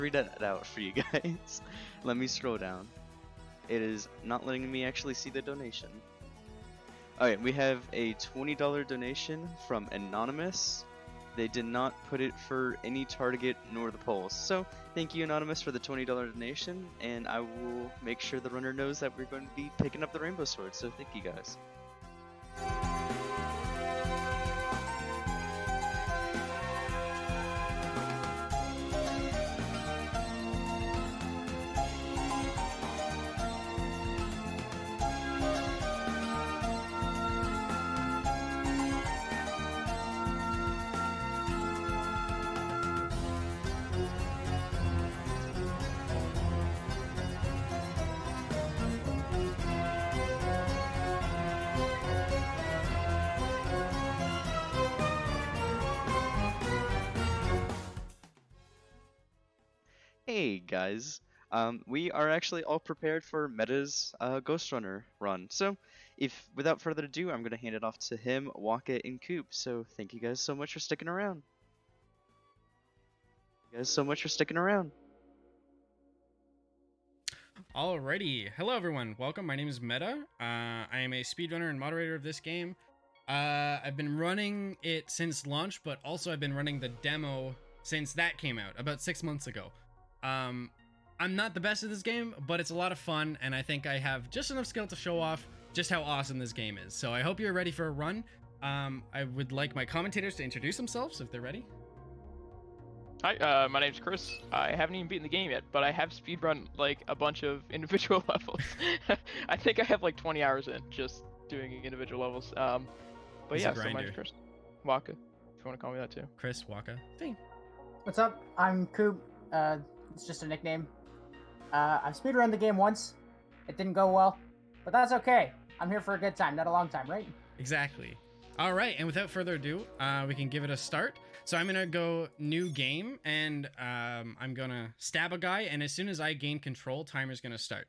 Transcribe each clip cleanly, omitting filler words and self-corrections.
read that out for you guys. Let me scroll down. It is not letting me actually see the donation. Alright, we have a $20 donation from Anonymous. They did not put it for any target nor the polls. So, thank you Anonymous for the $20 donation, and I will make sure the runner knows that we're going to be picking up the Rainbow Sword, so thank you guys. Hey guys, we are actually all prepared for Meta's Ghostrunner run. So, without further ado, I'm gonna hand it off to him, Waka, and Coop. So, thank you guys so much for sticking around. Alrighty, hello everyone, welcome. My name is Meta. I am a speedrunner and moderator of this game. I've been running it since launch, but also I've been running the demo since that came out about 6 months ago. I'm not the best at this game, but it's a lot of fun, and I think I have just enough skill to show off just how awesome this game is. So I hope you're ready for a run. I would like my commentators to introduce themselves if they're ready. Hi, my name's Chris. I haven't even beaten the game yet, but I have speedrun like a bunch of individual levels. I think I have like 20 hours in just doing individual levels. But He's yeah, a so my name's grinder. Chris. Waka, if you want to call me that too. Chris, Waka. Hey. What's up? I'm Coop. It's just a nickname. I've speedrun the game once. It didn't go well, but that's okay. I'm here for a good time, not a long time, right? Exactly. All right, and without further ado, we can give it a start. So I'm gonna go new game, and I'm gonna stab a guy, and as soon as I gain control, timer's gonna start.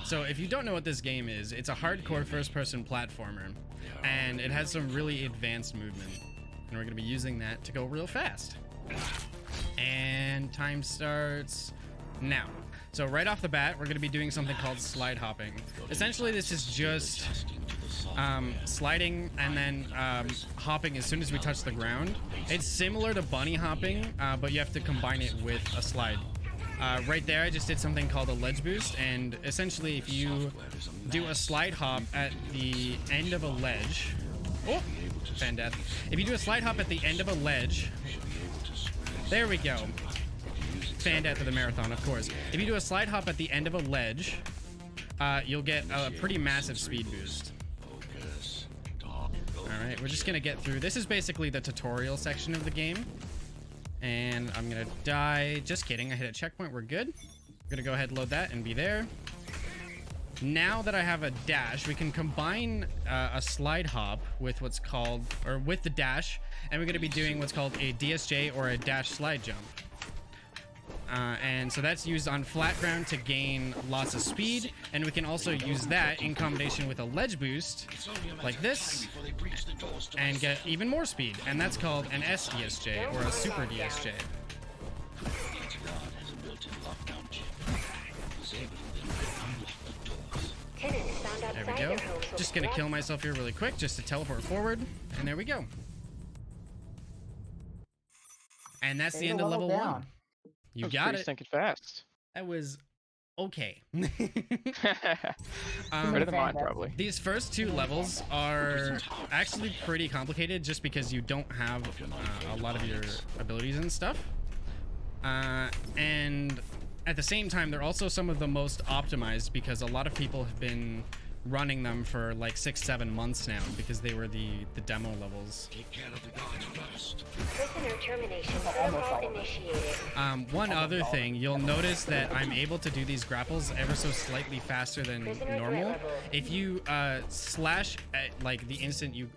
So if you don't know what this game is, it's a hardcore first-person platformer, and it has some really advanced movement, and we're gonna be using that to go real fast. And time starts now. So right off the bat, we're gonna be doing something called slide hopping. Essentially, this is just sliding and then hopping as soon as we touch the ground. It's similar to bunny hopping, but you have to combine it with a slide. Right there, I just did something called a ledge boost, and essentially if you do a slide hop at the end of a ledge... Oh! Fan death. If you do a slide hop at the end of a ledge... There we go. Fan death of the marathon, of course. If you do a slide hop at the end of a ledge, you'll get a pretty massive speed boost. Alright, we're just gonna get through. This is basically the tutorial section of the game. And I'm gonna die. Just kidding, I hit a checkpoint, we're good. I'm gonna go ahead and load that and be there. Now that I have a dash, we can combine a slide hop with what's called, or with the dash, and we're gonna be doing what's called a DSJ or a dash slide jump. And so that's used on flat ground to gain lots of speed, and we can also use that in combination with a ledge boost like this and get even more speed, and that's called an SDSJ or a super DSJ. There we go. Just gonna kill myself here really quick just to teleport forward, and there we go. And that's the end of level 1. You got it. Stinking fast. That was okay. Better than mine, probably. These first 2 levels are actually pretty complicated just because you don't have a lot of your abilities and stuff. And at the same time, they're also some of the most optimized because a lot of people have been running them for like 6-7 months now because they were the demo levels. Prisoner termination protocol initiated. One other thing, you'll notice that I'm able to do these grapples ever so slightly faster than normal. If you slash at like the instant you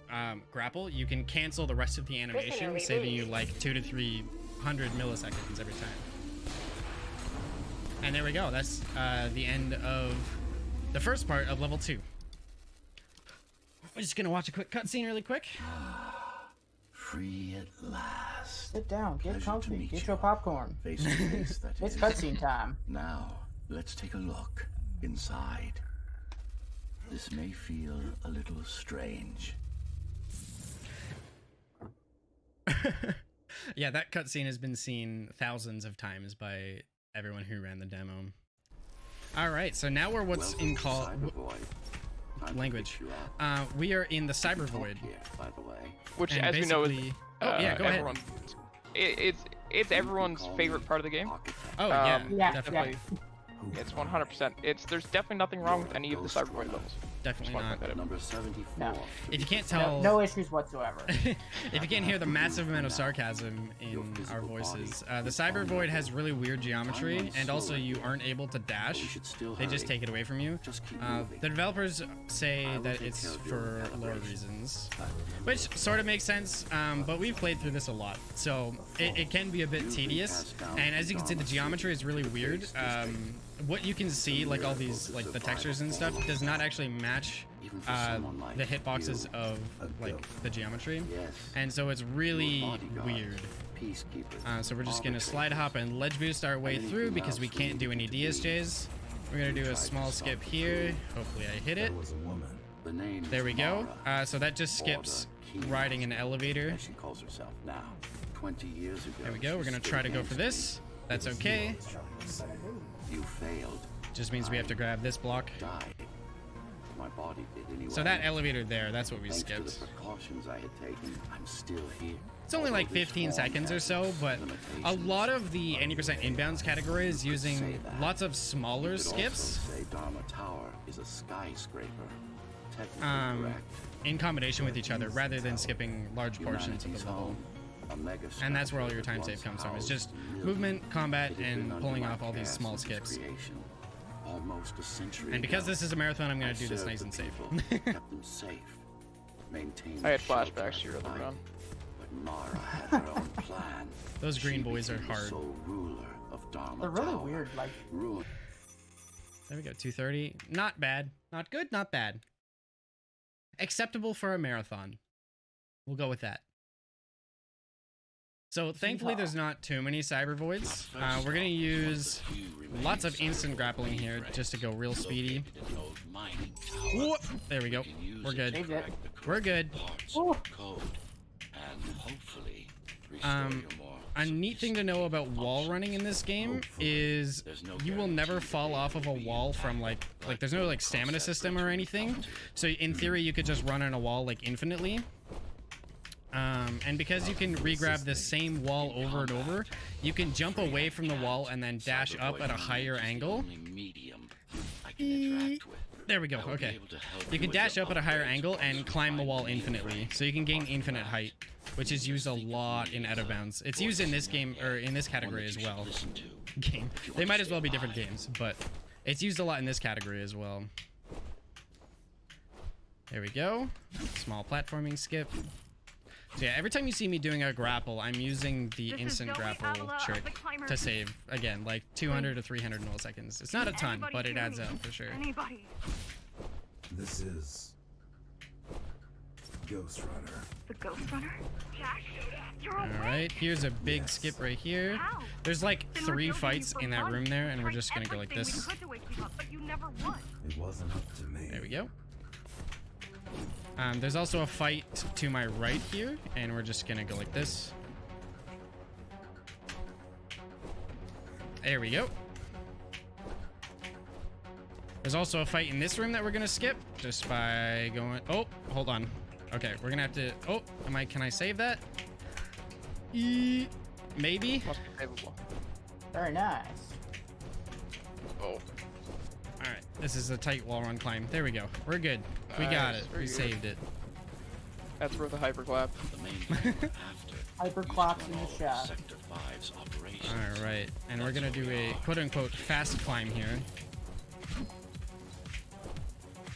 grapple, you can cancel the rest of the animation, saving you like 200 to 300 milliseconds every time. And there we go. That's the end of the first part of level 2. We're just gonna watch a quick cutscene really quick. Free at last. Sit down, get Pleasure to comfy, meet get you. your popcorn. Face to face, that It's is. cutscene time. Now, let's take a look inside. This may feel a little strange. Yeah, that cutscene has been seen thousands of times by everyone who ran the demo. All right, so now we're what's in call language. We are in the Cyber Void, By the way. Which, and as we know, is basically- oh yeah, go ahead. everyone, it's everyone's favorite part of the game. Oh yeah, Yeah, definitely, It's 100%. There's definitely nothing wrong with any of the Cyber Void levels. definitely Just wanna not. point that out. Number 74. No. If you can't No, tell, no issues whatsoever. if you can't hear the massive amount of sarcasm in our voices, the Cyber Void has really weird geometry, and also you aren't able to dash. They just take it away from you. The developers say that it's for lore reasons, which sort of makes sense, but we've played through this a lot, so it can be a bit tedious. And as you can see, the geometry is really weird. What you can see, like all these, like the textures and stuff, does not actually match the hitboxes of like the geometry, and so it's really weird. So we're just gonna slide hop and ledge boost our way through because we can't do any DSJs. We're gonna do a small skip here. Hopefully I hit it. There we go. So that just skips riding an elevator. She calls herself now. 20 years ago. There we go. We're gonna try to go for this. That's okay. You failed. Just means we have to grab this block. Died. My body did anyway. So that elevator there, that's what we Thanks to skipped. the precautions I had taken, I'm still here. It's only like 15 seconds or so, but a lot of the 80% inbounds category is using lots of smaller skips Say Dharma Tower is a skyscraper. Technically correct. in combination with each other rather than skipping large portions of the level. And that's where all your time save comes from. It's just movement, combat, and pulling off all these small skips. Almost a century And because ago, this is a marathon, I'm going I to do this served nice the and safe. people, kept them safe, maintained I had shelter flashbacks to your at other night. run. But Mara had her own plan. Those green She boys are became the hard. sole ruler of Dharma They're really Tower. weird. Like, Ruin. There we go, 230. Not bad. Not good, not bad. Acceptable for a marathon. We'll go with that. So thankfully there's not too many cyber voids. We're going to use lots of instant grappling here just to go real speedy. Whoop. There we go. We're good. saved it. We're good. Ooh. A neat thing to know about wall running in this game is you will never fall off of a wall from like there's no like stamina system or anything. So in theory you could just run on a wall like infinitely. And because you can re-grab the same wall over and over, you can jump away from the wall and then dash up at a higher angle. There we go, okay. You can dash up at a higher angle and climb the wall infinitely, so you can gain infinite height, which is used a lot in out of bounds. It's used in this game, or in this category as well. Game. They might as well be different games, but it's used a lot in this category as well. There we go. Small platforming skip. So yeah, every time you see me doing a grapple, I'm using the instant grapple trick to save, again, like 200 to 300 milliseconds. It's not a ton, but it adds up for sure. This is Ghostrunner. The Ghostrunner? Jack, you're Alright, here's a big skip right here. How? There's like 3 fights in that room there, and we're just gonna go like this. It wasn't up to me. There we go. There's also a fight to my right here, and we're just gonna go like this. There we go. There's also a fight in this room that we're gonna skip just by going. Oh, hold on. Okay, we're gonna have to. Oh, can I save that? Maybe. Must be favorable. Very nice. Oh. All right, this is a tight wall run climb. There we go. We're good. We got Nice, it. very We good. saved it. That's worth a hyper clap. Hyperclops in the shot. All right, and we're gonna do a quote-unquote fast climb here.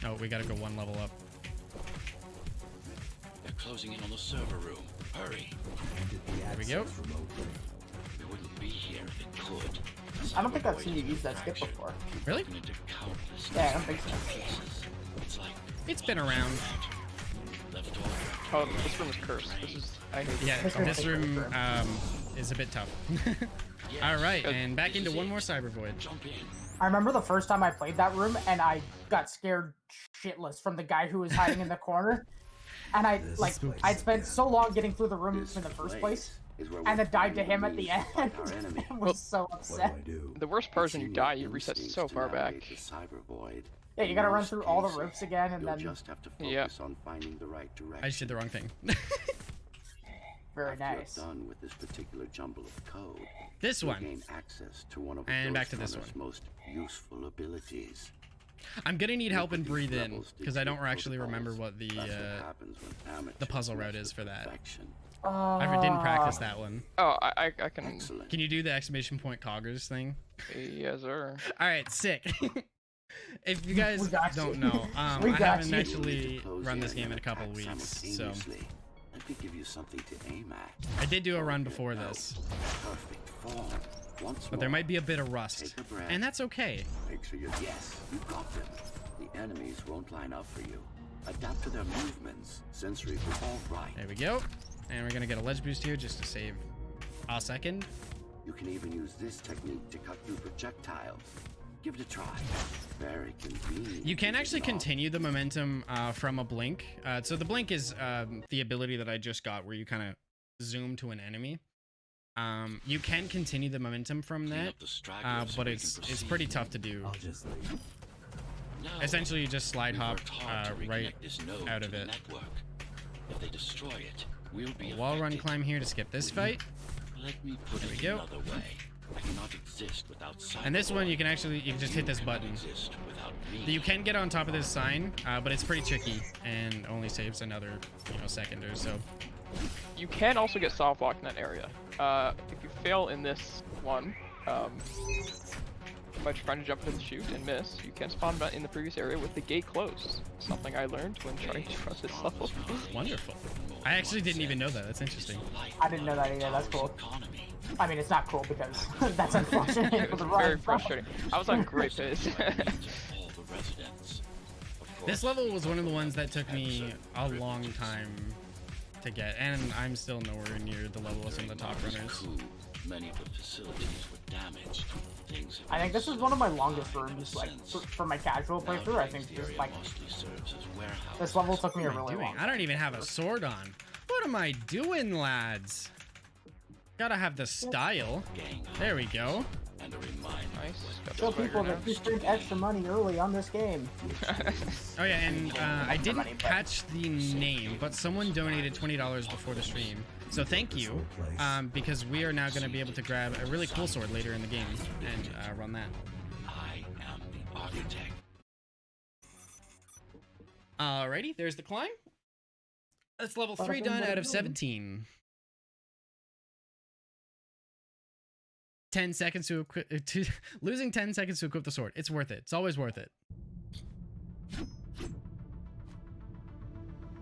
Oh, we gotta go 1 level up. They're closing in on the server room. Hurry. There we go. We wouldn't be here if it could. I don't think I've seen you use that skip before. Really? Yeah, I don't think so. It's been around. Oh, this room is cursed. This is. I hate Yeah, this room is a bit tough. All right, and back into one more Cyber Void. I remember the first time I played that room, and I got scared shitless from the guy who was hiding in the corner. And I'd spent so long getting through the room in the first place, and then died to him at the end. And was so upset. The worst part is when you die, you reset so far back. Yeah, you gotta run through all the roofs again, and then. Yeah. I just did the wrong thing. Very nice. Done with this particular jumble of code, This one. gain access to one of And back to this Ghostrunner's most useful abilities. I'm gonna need help and breathe in because I don't actually remember what the puzzle route is for that. I didn't practice that one. Oh, I can. Excellent. Can you do the exclamation point coggers thing? Yes, sir. All right, sick. If you guys don't know, I We got haven't you. actually run this game in a couple of weeks, so Let me give you something to aim at. I did do a run before this, Perfect form. Once but there more, might be a bit of rust, take a breath. and that's okay. Make sure yes, you got them. The enemies won't line up for you. Adapt to their movements. Sensory is all right. There we go, and we're gonna get a ledge boost here just to save a second. You can even use this technique to cut through projectiles. Give it a try. Very convenient. You can actually continue the momentum from a blink. So the blink is the ability that I just got where you kind of zoom to an enemy. You can continue the momentum from that, but it's pretty tough to do. Essentially, you just slide hop right out of it. If they destroy it, we'll be Wall run climb here to skip this fight. Let me put There we it go. another way. I cannot exist without And this one, you can just hit this button. exist without me. You can get on top of this sign, but it's pretty tricky and only saves another, second or so. You can also get soft locked in that area. If you fail in this one, by trying to jump into the chute and miss, you can spawn in the previous area with the gate closed. Something I learned when trying to run this level. Wonderful. I actually didn't even know that. That's interesting. I didn't know that either. That's cool. I mean, it's not cool because that's unfortunate for the run. Very frustrating. I was on great pace. This level was one of the ones that took me a long time to get, and I'm still nowhere near the level of some of the top runners. Many of the facilities were damaged. Things I think this is one of my longest rooms, like for my casual playthrough. I think just like this level took me a really long. I don't even have a sword on. What am I doing, lads? Gotta have the style. There we go. Nice. Got Show the swagger people now. that you spent extra money early on this game. Oh yeah, and I didn't catch the name, but someone donated $20 before the stream. So thank you, because we are now going to be able to grab a really cool sword later in the game and run that. I am the architect. Alrighty, there's the climb. That's level 3 done out of 17. 10 seconds to equip. Losing 10 seconds to equip the sword. It's worth it. It's always worth it.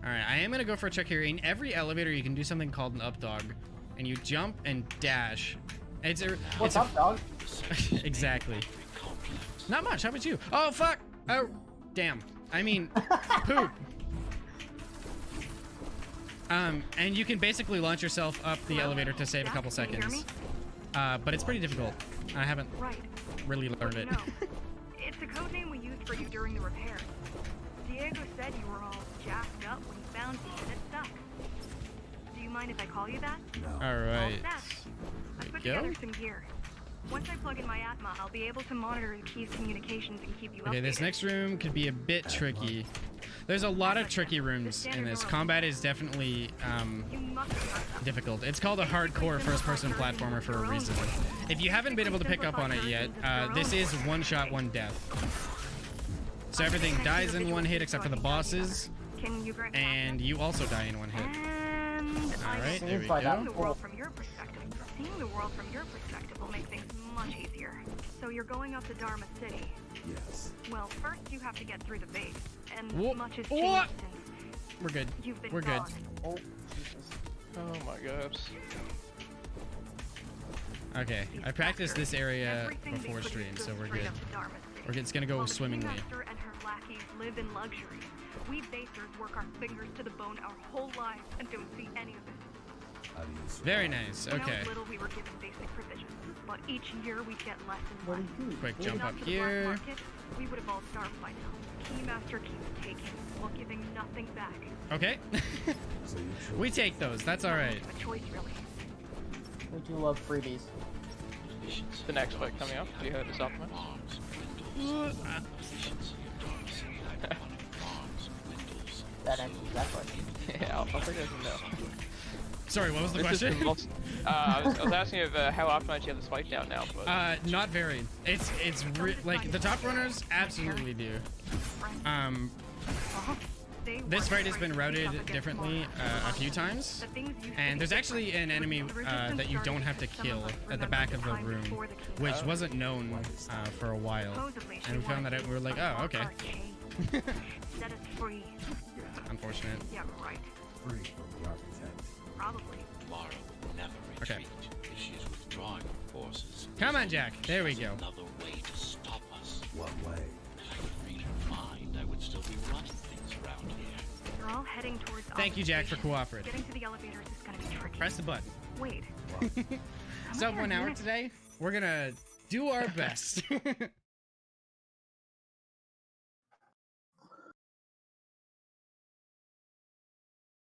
Alright, I am going to go for a check here. In every elevator, you can do something called an up dog. And you jump and dash. What's up, dog? Exactly. Not much. How about you? Oh, fuck. Oh, damn. I mean, poop. And you can basically launch yourself up the elevator to save a couple seconds. But it's pretty difficult. I haven't really learned it. No. It's a code name we used for you during the repair. Diego said you were all jacked up when he found you, and it stuck. Do you mind if I call you that? All right. Let's put There we together go. some gear. Once I plug in my Atma, I'll be able to monitor the key's communications and keep you Okay, this updated. next room could be a bit tricky. There's a lot of tricky rooms in this. Combat is definitely You must have them. difficult. It's called a hardcore first-person platformer for a reason. If you haven't been able to pick up on it yet, this is one shot, one death. So everything dies in one hit except for the bosses, Can you grant and you also die in one hit. And All right, there we Seems like go. Seeing the world from your perspective. Seeing the world from your perspective will make things much easier. So you're going up to Dharma City. Yes. Well, first you have to get through the base, and Whoa. much has What? changed since We're good. you've been We're good. gone. Oh, Jesus. Oh my god. Okay, I practiced this area before stream, so we're good. It's gonna go swimmingly. Master and her lackeys live in luxury. We basers work our fingers to the bone our whole lives and don't see any of it. Very nice. When I Okay. was little, we were given basic provisions, but each year we'd get less and less. Quick Moving jump on up to the black here. market, we would have all starved by now. Keymaster keeps taking while giving nothing back. Okay. We take those. That's all right. A choice, really. We do love freebies. The next fight coming up. Do you have this optimized? That answers that question. Yeah, I'll figure it out. Sorry, what was the This is question? the most, I was asking if how often you have this fight down now, but Not very. It's like the top runners absolutely do. This fight has been routed differently a few times, and there's actually an enemy that you don't have to kill at the back of the room, which wasn't known for a while, and we found that out. And we were like, oh, okay. Set us free. Unfortunate. Yeah, right. Free from the architect. Probably. Lara will never Okay. retreat if she is withdrawing her forces. Come on, Jack. There we go. Another way to stop us. What way? If I could read her mind, I would still be running things around here. We're all heading towards. Thank you, Jack, for cooperating. Getting to the elevators is gonna be tricky. Press the button. Wait. Sub 1 hour today. We're gonna do our best.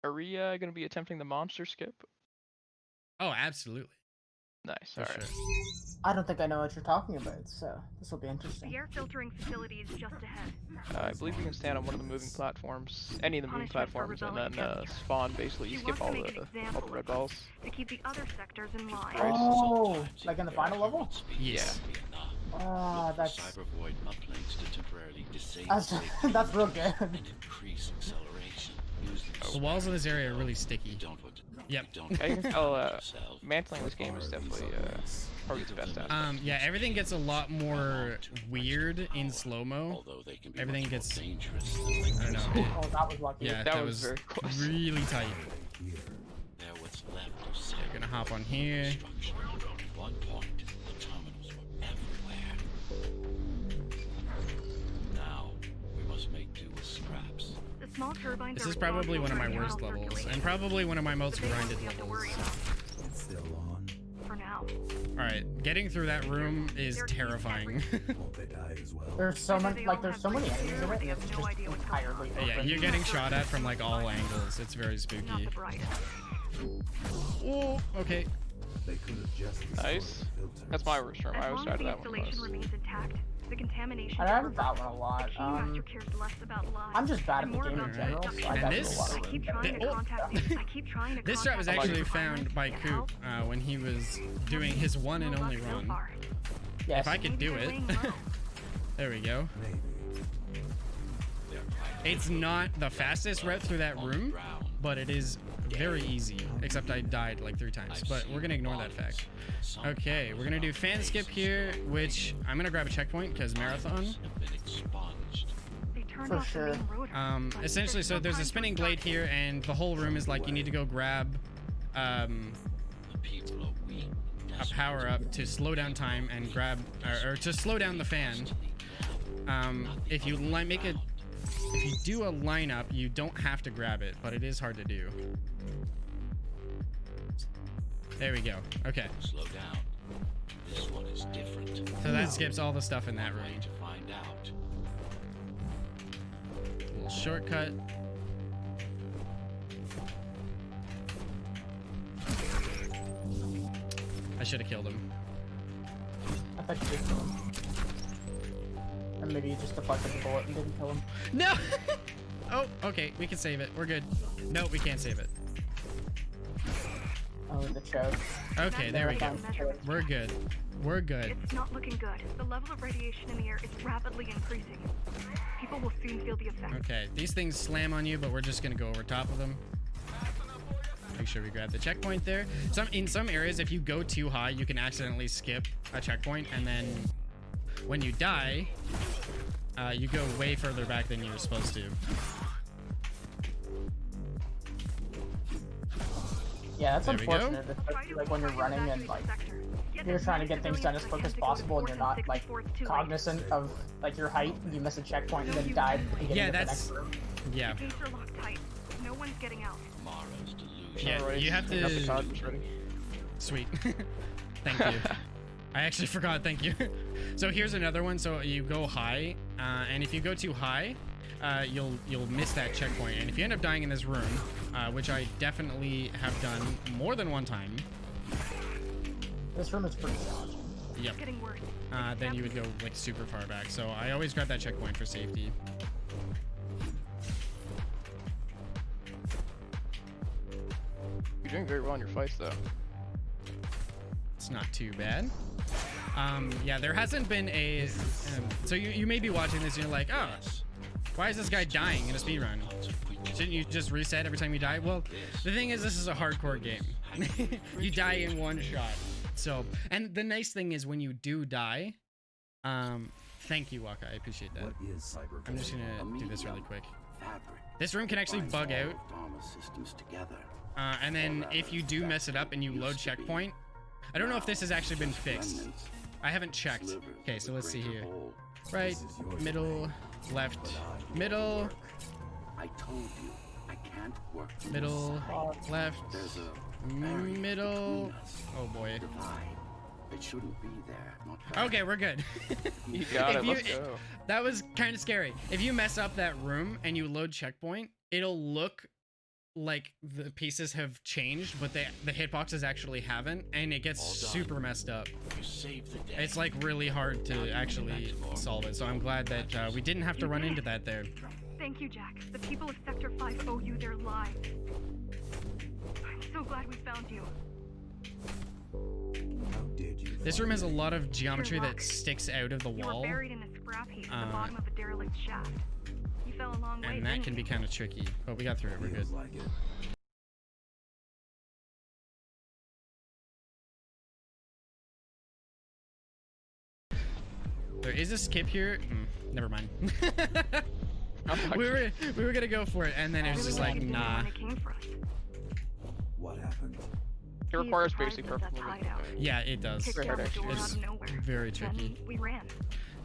are we gonna be attempting the monster skip? Oh, absolutely. Nice. For All right. sure. I don't think I know what you're talking about, so this will be interesting. The air filtering facility is just ahead. I believe you can stand on one of the moving platforms, any of the moving Punishment for platforms, and rebelling then against her. spawn. Basically, you She skip wants to all make an the example red of balls. To keep the other sectors in line. Oh, like in the final level? Yes. Ah, that's Cyber void uplinks to temporarily disable that's, that's real good. and increase acceleration. Use The walls in this area are really sticky. Don't what Yep. don't I can tell yourself. mantling this game is definitely probably the best aspect. Yeah, everything gets a lot more weird in slow-mo. Although they can be Everything much more gets- dangerous. I don't know. Oh, that was lucky. Yeah, That that was was very close. really tight. They're what's left of cyber We're gonna hop on here. destruction. At one point, the terminals were everywhere. Now, we must make do with scraps. The small turbines This are is probably one of my responsible worst for internal levels, and circulation, probably one of my most but they grinded won't have to levels. worry about It's still on. for now. Alright, getting through that room is terrifying. Won't they die as well? There's so Either many, they like all there's have so many brains enemies in or it. they It's have no just idea what's entirely happening. Yeah, open. you're getting shot at from like all angles. It's very Not spooky. the brightest. Oh, okay. They could have just Nice. destroyed the filters. That's my worst term. I As always long tried as the that one installation most. remains intact, the contamination. I haven't never that one a lot. The Keymaster cares less about lives. I'm just bad at and the more game in about general, so I And got this- a lot I of keep rooms. trying to contact you. I keep trying to This trap was contact actually you. found by Get Coop help? when he was doing his one and No only luck so run. far. Yes. If I could Maybe do they're it. laying low. There we go. Maybe. It's not the fastest route through that room, but it is very easy. Except I died like 3 times, but we're gonna ignore that fact. Okay, we're gonna do fan skip here, which I'm gonna grab a checkpoint because marathon. Have been expunged. They turned For off the sure. main rotor, but Essentially, so no there's a time spinning to blade start. here, and the whole room is like you need to go grab The people are weak. a power up to slow down time and grab or to slow down the fan. If you if you do a lineup, you don't have to grab it, but it is hard to do. There we go. Okay, Slow down. This one is different. so that skips all the stuff in that room. Way to find out. Little shortcut. I should have killed him. I thought you did kill him. Or maybe you just deflected the bullet and didn't kill him. No! Oh, okay, we can save it. We're good. No, we can't save it. Oh, the choke. Okay, there we go. Measurements We're good. We're good. It's not looking good. The level of radiation in the air is rapidly increasing. People will soon feel the effects. Okay, these things slam on you, but we're just gonna go over top of them. Make sure we grab the checkpoint there. In some areas, if you go too high, you can accidentally skip a checkpoint, and then when you die, you go way further back than you were supposed to. Yeah, that's There we go. unfortunate, especially like when you're running and like you're trying to get things done as quick as possible, and you're not like cognizant of like your height, and you miss a checkpoint and then die. Yeah, that's yeah. The gates are locked tight. No one's getting out. Mara's delusion. Yeah, Alright, you have I got the to. cartridge ready. Sweet. Thank you. I actually forgot. Thank you. So here's another one. So you go high, and if you go too high, you'll miss that checkpoint. And if you end up dying in this room, which I definitely have done more than one time. This room is pretty challenging. Yep. It's getting worse. Then you would go like super far back. So I always grab that checkpoint for safety. You're doing very well in your fights, though. It's not too bad. Yeah, there hasn't been a. So you may be watching this and you're like, oh, why is this guy dying in a speedrun? Shouldn't you just reset every time you die? Well, the thing is, this is a hardcore game. You die in one shot. So, and the nice thing is when you do die, thank you, Waka. I appreciate that. What is cyber? I'm just gonna do this really quick. Fabric. This room can actually bug out. Armor systems together. And then if you do mess it up and you load checkpoint, I don't know if this has actually been fixed. I haven't checked. Okay, so let's see here. Right, middle, left, middle, I told you I can't work from middle, the side. left, There's a barrier middle. between us. Oh boy. Divide. It shouldn't be there. Not there. Okay, we're good. You got If it. you- Let's go. That was kind of scary. If you mess up that room and you load checkpoint, it'll look like the pieces have changed, but the hitboxes actually haven't, and it gets super messed up. You saved the day. It's like really hard to actually solve it. So I'm glad that we didn't have to run into that there. Thank you, Jack. The people of Sector 5 owe you their lives. I'm so glad we found you. How did you? This room has a lot of geometry Your that luck. sticks out of the You were wall, buried in a scrap heap at the bottom of a derelict shaft. You fell a long way, and that didn't can be you? kind of tricky. But we got through it. We're good. Feels like it. There is a skip here. Never mind. Oh my we were gonna go for it, and then it was just like, Really nah. when it came for us. What happened? It requires He's basic surprised at perfect that movement. hideout. Yeah, it does. Kicked Very down hard, the door actually. out It's of nowhere. very tricky. Then we ran.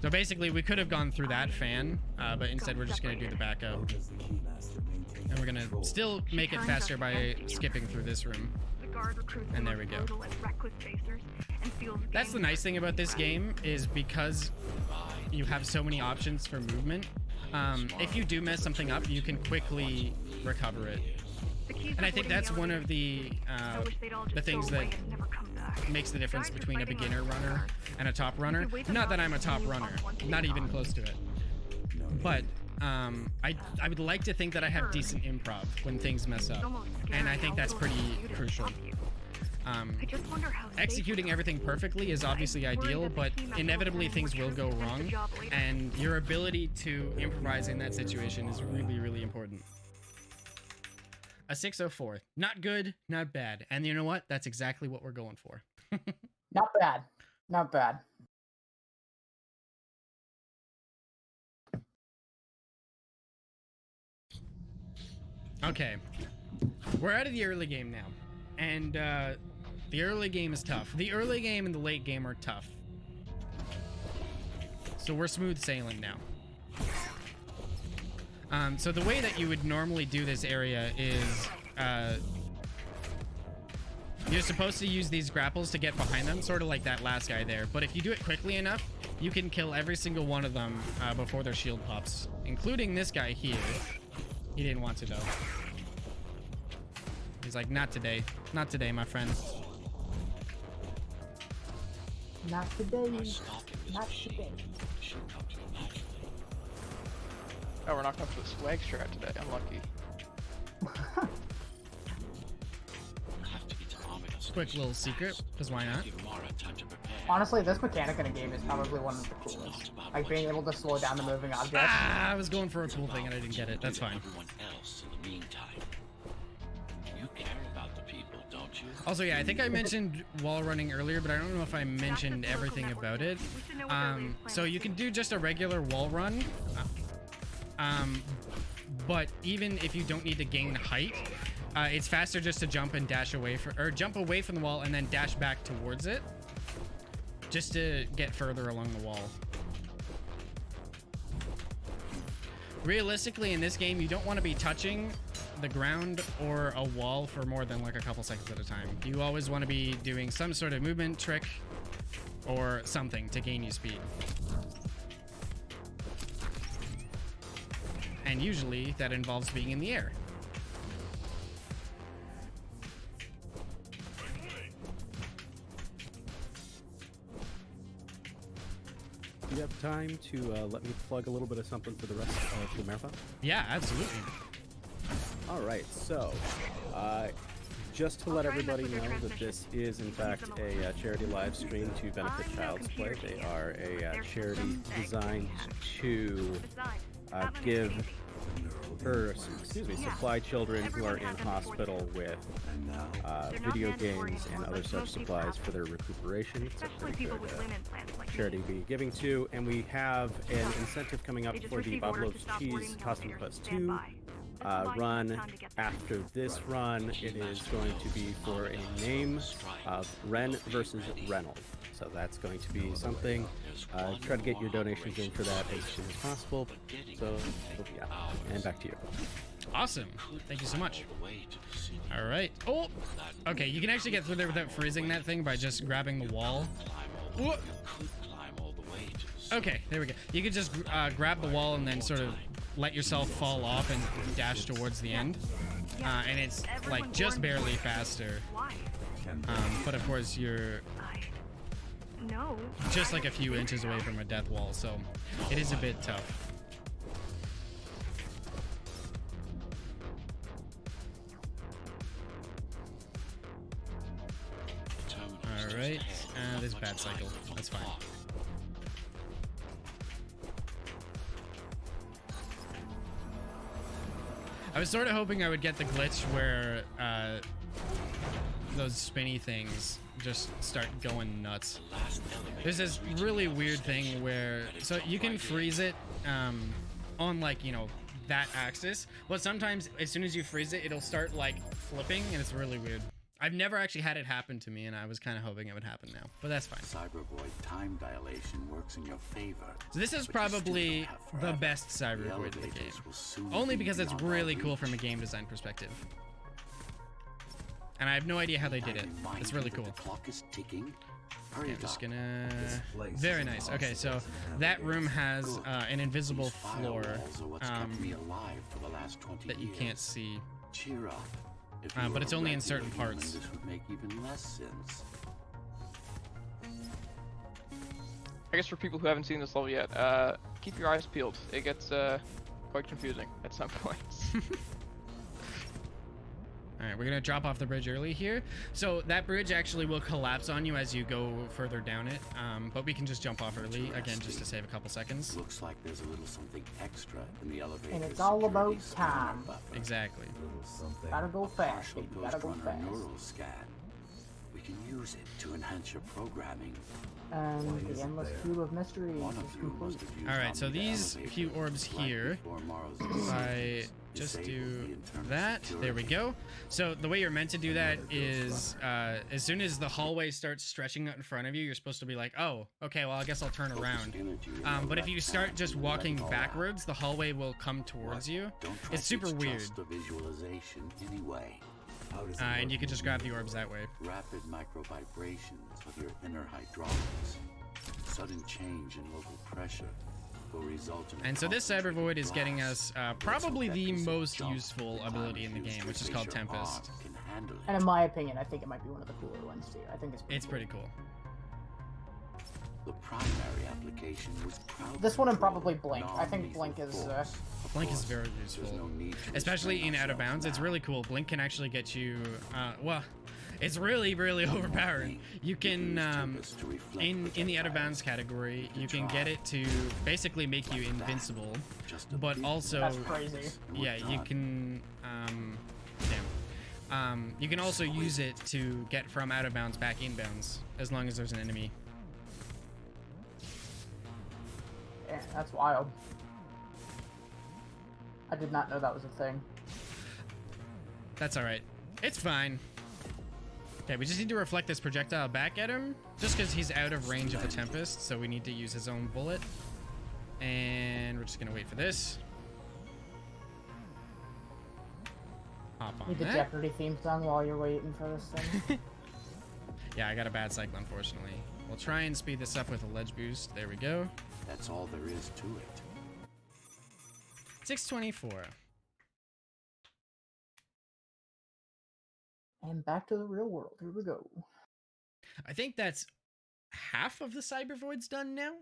So basically, we could have gone through that fan, but instead we're just gonna do the How backup, does the keymaster maintain and we're gonna control? still make it turns faster us by against each skipping through this room. The guard recruits And the there most we go. brutal and reckless facers and feels That's the nice thing about this game, is because you have so many options for movement. If you do mess something up, you can quickly recover it. And I think that's one of the things that makes the difference between a beginner runner and a top runner. Not that I'm a top runner, not even close to it. But I would like to think that I have decent improv when things mess up, and I think that's pretty crucial. Executing everything perfectly is obviously ideal, but inevitably things will go wrong, and your ability to improvise in that situation is really, really important. A 604. Not good, not bad. And you know what? That's exactly what we're going for. Not bad. Not bad. Okay. We're out of the early game now. And the early game is tough. The early game and the late game are tough. So we're smooth sailing now. So the way that you would normally do this area is you're supposed to use these grapples to get behind them, sort of like that last guy there. But if you do it quickly enough, you can kill every single one of them before their shield pops, including this guy here. He didn't want to though. He's like, not today. Not today, my friend. Not today. Stopping this Not machine today. should come to you naturally. Oh, we're not going for the swag strat today. Unlucky. Have to get to Omega Quick Station little secret, fast. because why not? Give Mara time to prepare. Honestly, this mechanic in a game is probably one of the coolest. Like being able to slow down the moving objects. Ah, I was going for a cool thing and I didn't get it. That's fine. Everyone else in the meantime. You care about the people, don't you? Also, yeah, I think I mentioned wall running earlier, but I don't know if I mentioned everything about it. So you can do just a regular wall run. But even if you don't need to gain height, it's faster just to jump and dash away or jump away from the wall and then dash back towards it. just to get further along the wall. Realistically, in this game, you don't want to be touching the ground or a wall for more than like a couple seconds at a time. You always want to be doing some sort of movement trick or something to gain you speed. And usually that involves being in the air. Do you have time to let me plug a little bit of something for the rest of the marathon? Yeah, absolutely. All right, so just to let everybody know that this is in fact a charity live stream to benefit Child's Play. They are a charity designed to give supply children who are in hospital with video games and other such supplies for their recuperation. It's a pretty good charity to be giving to, and we have an incentive coming up for the Bob Loves Cheese Hospital Quest 2 run. After this run, it is going to be for a name of Ren versus Reynolds. So that's going to be something. Try to get your donations in for that as soon as possible. So, yeah. And back to you. Awesome. Thank you so much. All right. Oh, okay. You can actually get through there without freezing that thing by just grabbing the wall. Whoa. Okay, there we go. You could just grab the wall and then sort of let yourself fall off and dash towards the end. And it's like just barely faster. But of course you're just like a few inches away from a death wall, so it is a bit tough. Alright, this bad cycle. That's fine. I was sort of hoping I would get the glitch where those spinny things just start going nuts. There's this really weird thing where, so you can freeze it on like, you know, that axis, but sometimes as soon as you freeze it, it'll start like flipping, and it's really weird. I've never actually had it happen to me, and I was kind of hoping it would happen now, but that's fine. Cybervoid time dilation works in your favor. So this is probably the best Cybervoid in the game, only because it's really cool from a game design perspective. And I have no idea how they did it. It's really cool. Okay, I'm just gonna... Very nice. Okay, so that room has an invisible floor that you can't see. Cheer up. But it's only in certain parts. This would make even less sense. I guess for people who haven't seen this level yet, keep your eyes peeled. It gets quite confusing at some points. Alright, we're gonna drop off the bridge early here. So that bridge actually will collapse on you as you go further down it, but we can just jump off early, again, just to save a couple seconds. Looks like there's a little something extra in the elevator. And it's all about time. Exactly. Gotta go fast, baby. Gotta go Ghostrunner fast. neural scan. We can use it to enhance your programming. And the endless cube of mysteries One of is you complete. must have used Alright, so only the these elevator few orbs right here, before Morrow's if I just do that, there we go. So the way you're meant to do that is as soon as the hallway starts stretching out in front of you, you're supposed to be like, oh, okay, well, I guess I'll turn around. But if you start just walking backwards, the hallway will come towards you. It's super weird. The visualization anyway. And you can just grab the orbs that way. Rapid micro vibrations of your inner hydraulics. Sudden change in local pressure will result in. And so this Cybervoid is getting us probably the most useful ability in the game, which is called Tempest. And in my opinion, I think it might be one of the cooler ones too. I think it's pretty cool. The primary application was this one and probably Blink. I think Blink is Blink is very useful, especially in Out of Bounds. It's really cool. Blink can actually get you, well, it's really, really overpowered. You can, in the Out of Bounds category, you can get it to basically make you invincible, but also, that's crazy. Yeah, you can, you can also use it to get from Out of Bounds back inbounds, as long as there's an enemy. Yeah, that's wild. I did not know that was a thing. That's alright. It's fine. Okay, we just need to reflect this projectile back at him, just because he's out of range of the Tempest, so we need to use his own bullet. And we're just gonna wait for this. Hop on Need the that. Jeopardy theme song while you're waiting for this thing. Yeah, I got a bad cycle, unfortunately. We'll try and speed this up with a ledge boost. There we go. That's all there is to it. 624. And back to the real world. Here we go. I think that's half of the Cyber Voids done now.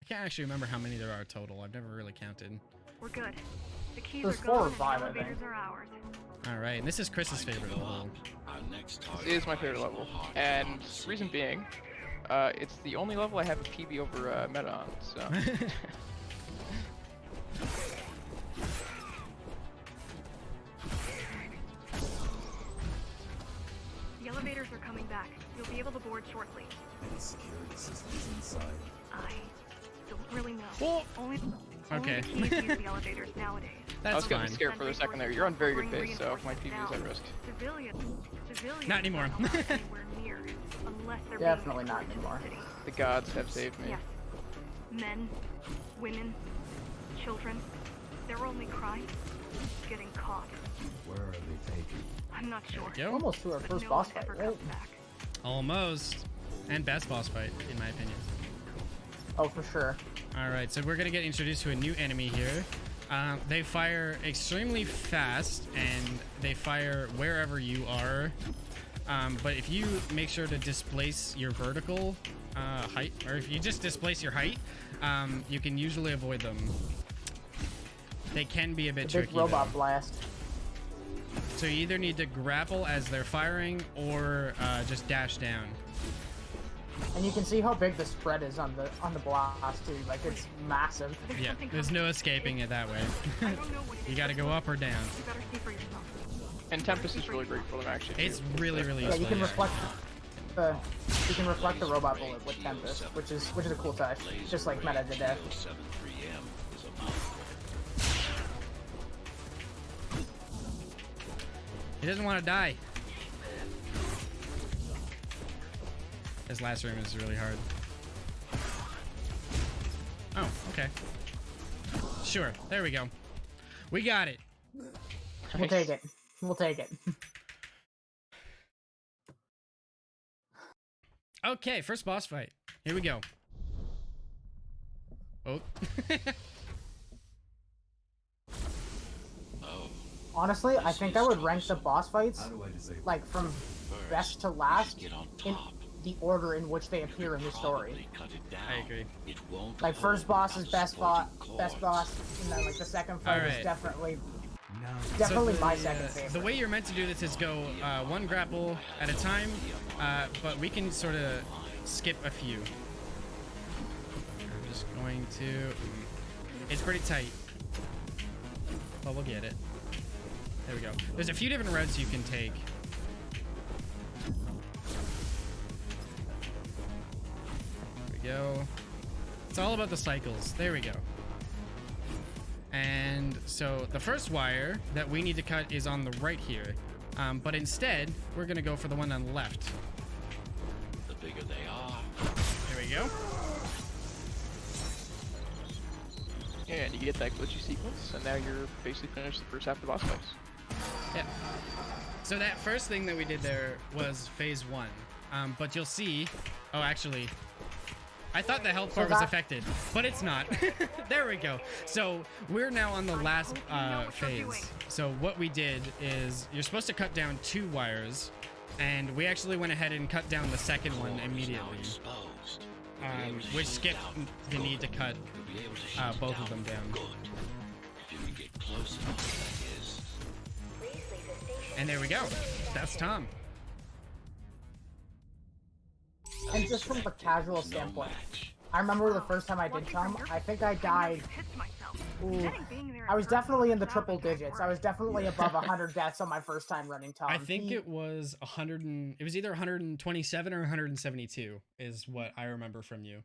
I can't actually remember how many there are total. I've never really counted. We're good. The keys There's are 4 or gone and 5, the I think. elevators are ours. All right, and this is Chris's favorite level. Our next target It is my favorite level, and reason being, it's the only level I have a PB over meta on. So. The elevators are coming back. You'll be able to board shortly. Any security systems inside? I don't really know. Well, Only okay. the keys use the elevators nowadays. That's I was getting fine. scared for a second there. You're on very good base, so my PB is at risk. Civilians Not anymore. are not anywhere near, unless they're Definitely being not escorted to anymore. the city. The gods have saved me. Yes. Men, women, children, their only crime, getting caught. Where are they taken? I'm not sure. Yo, Almost to our But first no boss one fight, ever right? comes back. almost. And best boss fight, in my opinion. Oh, for sure. All right, so we're gonna get introduced to a new enemy here. They fire extremely fast, and they fire wherever you are. But if you make sure to displace your vertical height, or if you just displace your height, you can usually avoid them. They can be a bit The big tricky, robot though. blast. So you either need to grapple as they're firing, or just dash down. And you can see how big the spread is on the blast too. Like it's massive. Yeah, there's no escaping it that way. I don't know what it You is. gotta go up or down. You better see for yourself. And Tempest is really great for them, actually. It's really, really Yeah, useful. you can reflect the robot bullet with Tempest, which is a cool touch. Just like Meta did there. 7 3M is a mouth. He doesn't want to die. This last room is really hard. Oh, okay. Sure, there we go. We got it. We'll take it. We'll take it. Okay, first boss fight. Here we go. Oh. Oh, Honestly, I think I would rank the boss fights How do I disable? like from first, best to we last get on in top. the order in which they appear in the story. Probably cut it down. I agree. It won't Like first hold boss is without best supporting boss, cords. and then like the second fight Alright. is definitely Now So my second favorite. the way you're meant to do this is go one grapple at a time, but we can sort of skip a few. I'm just going to... It's pretty tight, but we'll get it. There we go. There's a few different routes you can take. There we go. It's all about the cycles. There we go. And so the first wire that we need to cut is on the right here. But instead, we're going to go for the one on the left. The bigger they are, There we go. And you get that glitchy sequence, and now you're basically finished the first half of the boss fights. Yeah. So that first thing that we did there was phase 1. But you'll see... Oh, actually... I thought the health bar was affected, but it's not. There we go. So we're now on the last phase. So what we did is you're supposed to cut down 2 wires, and we actually went ahead and cut down the second one core is now immediately, exposed. You'll be able to which shoot skipped down. the need to cut You'll be able to shoot both of them down. Good. If you can get close enough, that is. And there we go. That's Tom. And just from the casual There's no standpoint, match. I remember the first time I did Tom, I think I died. Pissed myself. Ooh, Getting being there I in was person definitely in the without triple it got digits. I worse. was definitely above 100 deaths on my first time running Tom. I think it was 100 and, it was either 127 or 172 is what I remember from you.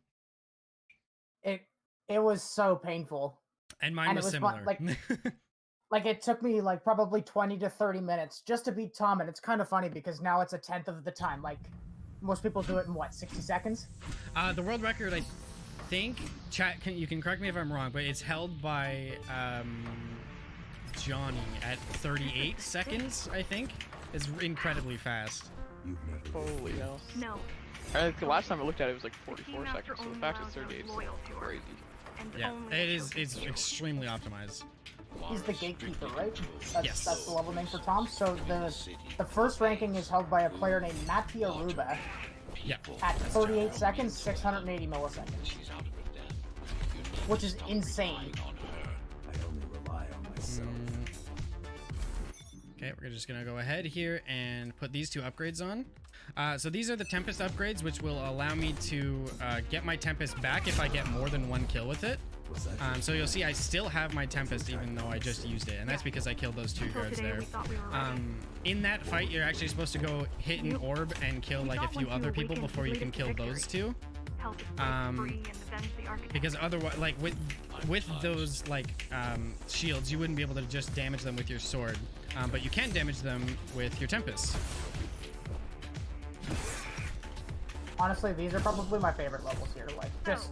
it was so painful. And mine And was it was fun, similar. like- Like, it took me, like, probably 20 to 30 minutes just to beat Tom, and it's kind of funny because now it's a tenth of the time. Like, most people do it in, what, 60 seconds? The world record, I think, chat, you can correct me if I'm wrong, but it's held by Johnny at 38 seconds, I think. It's incredibly fast. Holy hell. No. The last time I looked at it was like 44 seconds, so the fact it's 38 is crazy. Yeah, it's extremely optimized. He's the gatekeeper, right? Yes. That's the level name for Tom. So the first ranking is held by a player named Mattia Aruba. Yeah. At 38 seconds, 680 milliseconds. Which is insane. I only rely on myself. Okay, we're just gonna go ahead here and put these two upgrades on. So these are the Tempest upgrades, which will allow me to get my Tempest back if I get more than one kill with it. So you'll see I still have my Tempest even though I just used it, and that's because I killed those two guards there. In that fight, you're actually supposed to go hit an orb and kill like a few other people before you can kill those two. Because otherwise, like with those like shields, you wouldn't be able to just damage them with your sword, but you can damage them with your Tempest. Honestly, these are probably my favorite levels here. Like,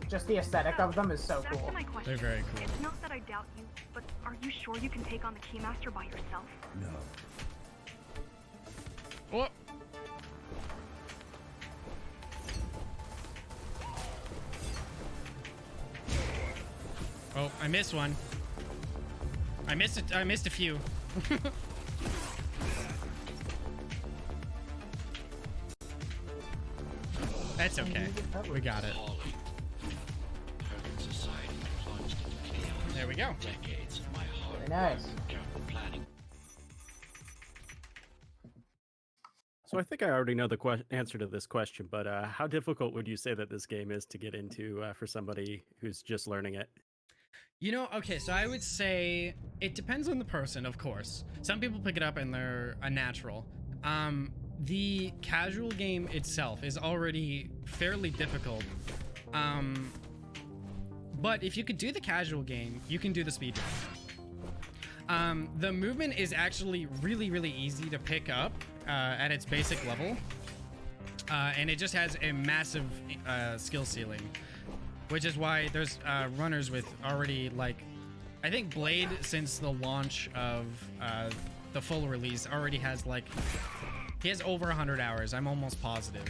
just the aesthetic of them is so cool. They're very cool. It's not that I doubt you, but are you sure you can take on the Keymaster by yourself? No. Oh. Oh, I missed one. I missed a few. That's okay. We got it. There we go. Very nice. So I think I already know the answer to this question, but how difficult would you say that this game is to get into for somebody who's just learning it? You know, okay, so I would say it depends on the person, of course. Some people pick it up and they're a natural. The casual game itself is already fairly difficult. But if you could do the casual game, you can do the speedrun. The movement is actually really, really easy to pick up at its basic level. And it just has a massive skill ceiling. Which is why there's runners with already, like, I think Blade, since the launch of the full release, already has, like, he has over 100 hours, I'm almost positive.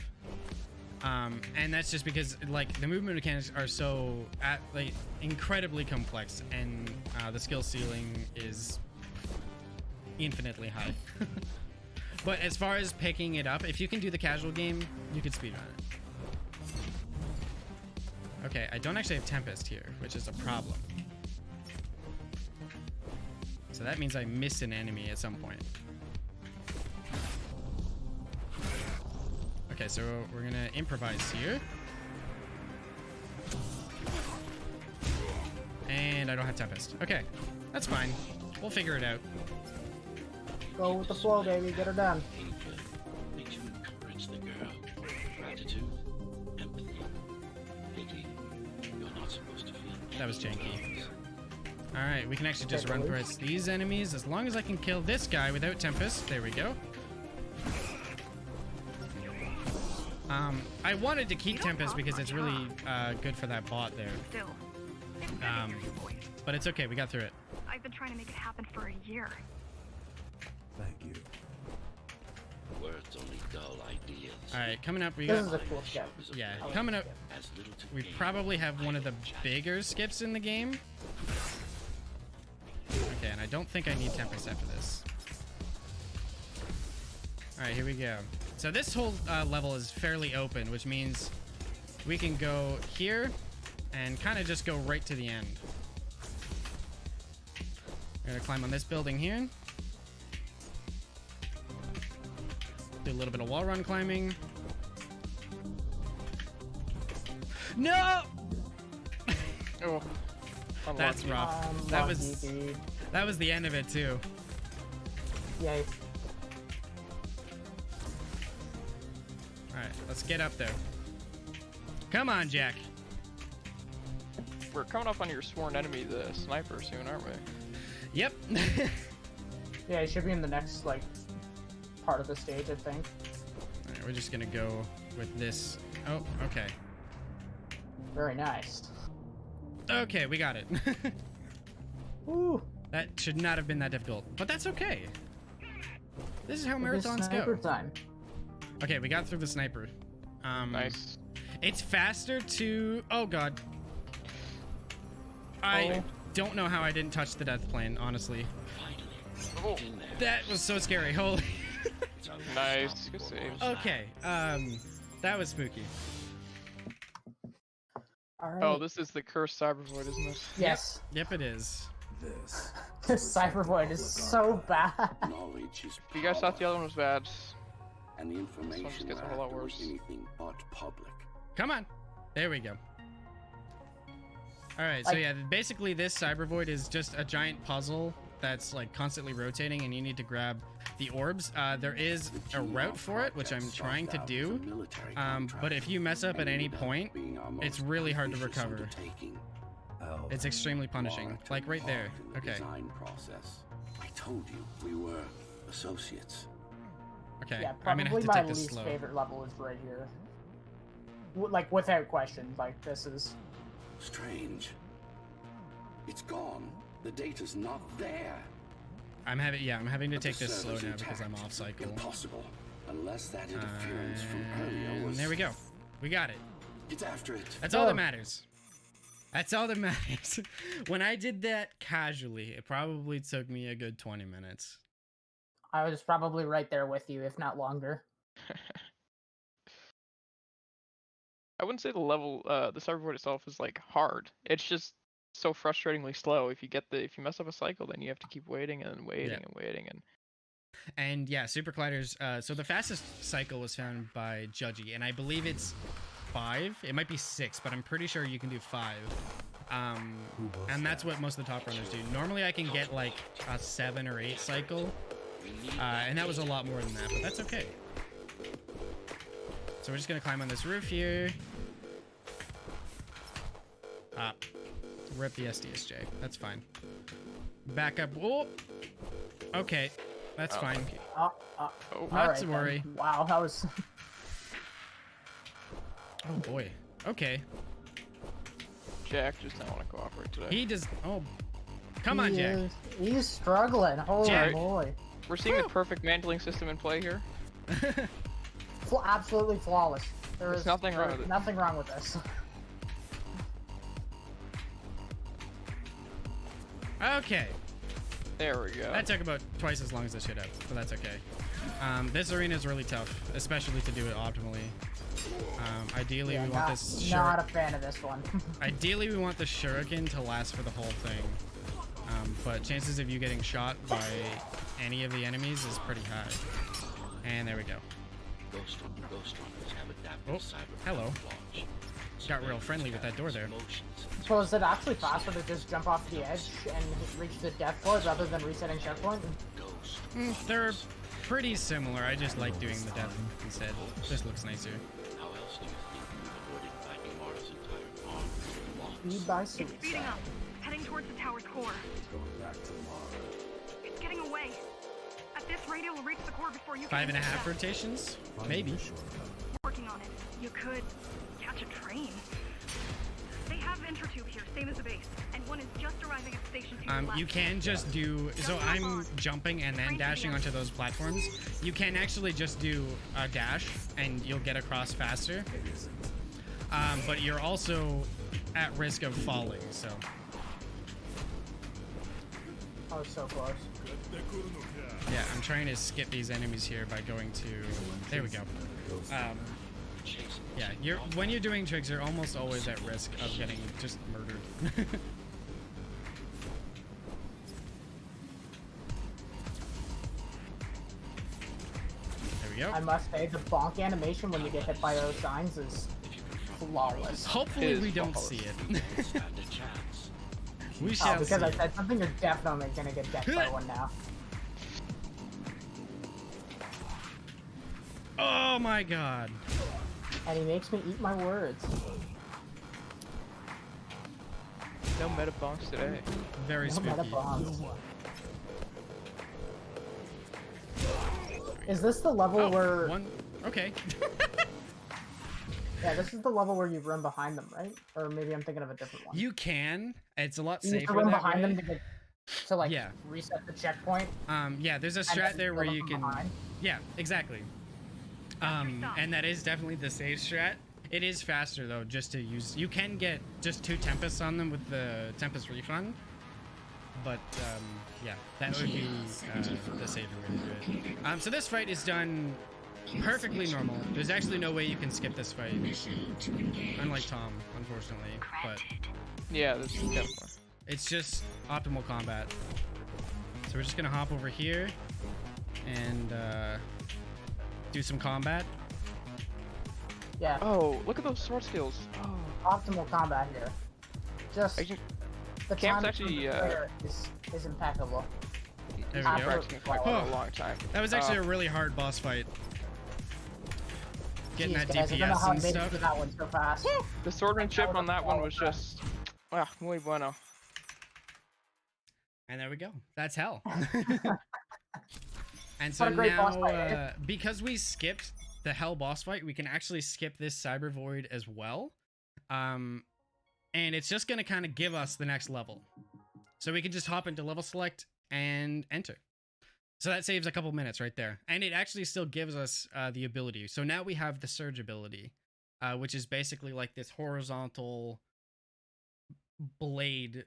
And that's just because, like, the movement mechanics are so, like, incredibly complex, and the skill ceiling is infinitely high. But as far as picking it up, if you can do the casual game, you can speedrun it. Okay, I don't actually have Tempest here, which is a problem. So that means I miss an enemy at some point. Okay, so we're gonna improvise here. And I don't have Tempest. Okay, that's fine. We'll figure it out. Go with the flow, baby. Get her done. Need to encourage the girl. Gratitude, empathy, pity. You're not supposed to feel. That was janky. Alright, we can actually just run through these enemies as long as I can kill this guy without Tempest. There we go. I wanted to keep Tempest because it's really good for that bot there. But it's okay, we got through it. I've been trying to make it happen for a year. Thank you. Words only dull ideas. Alright, coming up we This got... is a cool skip. Yeah, coming up As little to we gain probably have one of the bigger skips in the game. Okay, and I don't think I need Tempest after this. Alright, here we go. So this whole level is fairly open, which means we can go here and kind of just go right to the end. We're gonna climb on this building here. Do a little bit of wall run climbing. No! Oh, That's rough. That was the end of it too. Yay. Alright, let's get up there. Come on, Jack. We're coming up on your sworn enemy, the sniper, soon, aren't we? Yep. Yeah, it should be in the next like part of the stage, I think. Alright, we're just gonna go with this. Oh, okay. Very nice. Okay, we got it. Ooh. That should not have been that difficult, but that's okay. This is how It is marathons sniper go. time. Okay, we got through the sniper. Nice. It's faster to... Oh, God. I don't know how I didn't touch the death plane, honestly. Oh. That was so scary. Holy... Nice. Good save. Okay, that was spooky. All right. Oh, this is the cursed cyber void, isn't it? Yes. Yep, it is. This. This cyber void is so bad. Knowledge is You guys thought the other one was bad. and the This information one just gets a will whole lot have to be worse. anything but public. Come on. There we go. Alright, so Like- yeah, basically this cyber void is just a giant puzzle that's like constantly rotating and you need to grab the orbs. There is a route for it, which I'm trying to do. But if you mess up at any point, it's really hard to recover. It's extremely punishing. Like right there. Okay. I told you we were associates. Okay. Yeah, I'm gonna have probably to my take this least slow. favorite level is right here. Like without question, like this is. Strange. It's gone. The data's not there. I'm having to But take the this slow server's now because I'm intact. off cycle. Impossible. Unless that interference from earlier was. There we go. We got it. Get after it. That's all that matters. That's all that matters. When I did that casually, it probably took me a good 20 minutes. I was probably right there with you, if not longer. I wouldn't say the level, the cyber void itself is like hard. It's just so frustratingly slow. If you mess up a cycle, then you have to keep waiting and waiting and waiting And yeah, Super Colliders. So the fastest cycle was found by Judgy, and I believe it's 5. It might be 6, but I'm pretty sure you can do 5. And that's what most of the top runners do. Normally I can get like a 7 or 8 cycle, and that was a lot more than that, but that's okay. So we're just gonna climb on this roof here. Rip the SDSJ. That's fine. Back up. Oh, okay, that's fine. Not to worry. Then. Wow, that was. Oh boy. Okay. Jack just don't want to cooperate today. He does. Oh, come on, Jack. He's struggling. Holy Jack. boy. We're seeing the perfect mantling system in play here. Absolutely flawless. There's nothing wrong with it. Nothing wrong with this. Okay. There we go. That took about twice as long as it should have, but that's okay. This arena is really tough, especially to do it optimally. Ideally, Yeah, we want this. Not a fan of this one. Ideally, we want the shuriken to last for the whole thing, but chances of you getting shot by any of the enemies is pretty high. And there we go. Oh, hello. Got real friendly with that door there. So is it actually faster to just jump off the edge and reach the death floor rather than resetting checkpoint? They're pretty similar. I just like doing the death instead. Just looks nicer. Speed by It's suicide. speeding up, heading towards the tower's core. It's getting away. At this rate, it will reach the core before you can 5.5 rotations? Maybe. Working on it. You could catch a train. They have Intertube here, same as the base, and one is just arriving at Station 2 left. You can just do, so I'm jumping and then dashing onto those platforms. You can actually just do a dash and you'll get across faster. But you're also at risk of falling, so. I was so close. Yeah, I'm trying to skip these enemies here by going to, there we go. Yeah, when you're doing tricks, you're almost always at risk of getting just murdered. There we go. I must say, the bonk animation when you get hit by those signs is flawless. Hopefully we don't see it. We Oh, shall because see. I said something, you're definitely gonna get death by one now. Oh my god. And he makes me eat my words. No meta bonks today. Very No spooky. meta bombs. Is this the level where? Okay. Yeah, this is the level where you run behind them, right? Or maybe I'm thinking of a different one. You can. It's a lot You safer need to run that behind way. them to like reset the checkpoint. Yeah, there's a strat there where you can. Yeah, exactly. And that is definitely the safe strat. It is faster though, just to use. You can get just 2 Tempests on them with the Tempest Refund, but yeah, that would be the safer way to do it. So this fight is done perfectly normal. There's actually no way you can skip this fight, unlike Tom, unfortunately. But yeah, this is definitely. It's just optimal combat. So we're just gonna hop over here and do some combat. Yeah. Oh, look at those sword skills. Oh. Optimal combat here. Just the Camp's time actually is impeccable. There we go. For a long time. That was actually a really hard boss fight. Getting that guys, I don't know DPS how and I made it stuff. through that one so fast. The swordmanship on that one was just, muy bueno. And there we go. That's hell. And so What a great boss now, fight. because we skipped the hell boss fight, we can actually skip this Cyber Void as well. And it's just going to kind of give us the next level. So we can just hop into level select and enter. So that saves a couple minutes right there. And it actually still gives us the ability. So now we have the Surge ability, which is basically like this horizontal blade.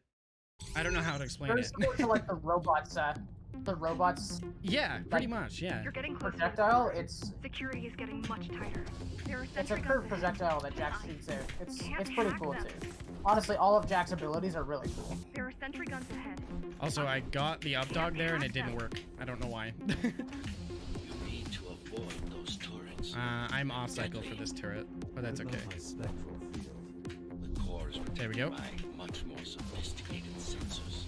I don't know how to explain Very it. similar to like the robots. The robots. Yeah, pretty much. Yeah. You're getting closer. Projectile. It's Security is getting much tighter. There are it's a sentry curved guns ahead. projectile that Jax shoots out. It's pretty hack cool them. too. Honestly, all of Jack's abilities are really cool. There are sentry guns ahead. Also, I got the up dog there and it didn't work. I don't know why. You need to avoid those turrets. I'm off cycle for this turret, but that's okay. My spectral field. The core is There we go. by much more sophisticated sensors.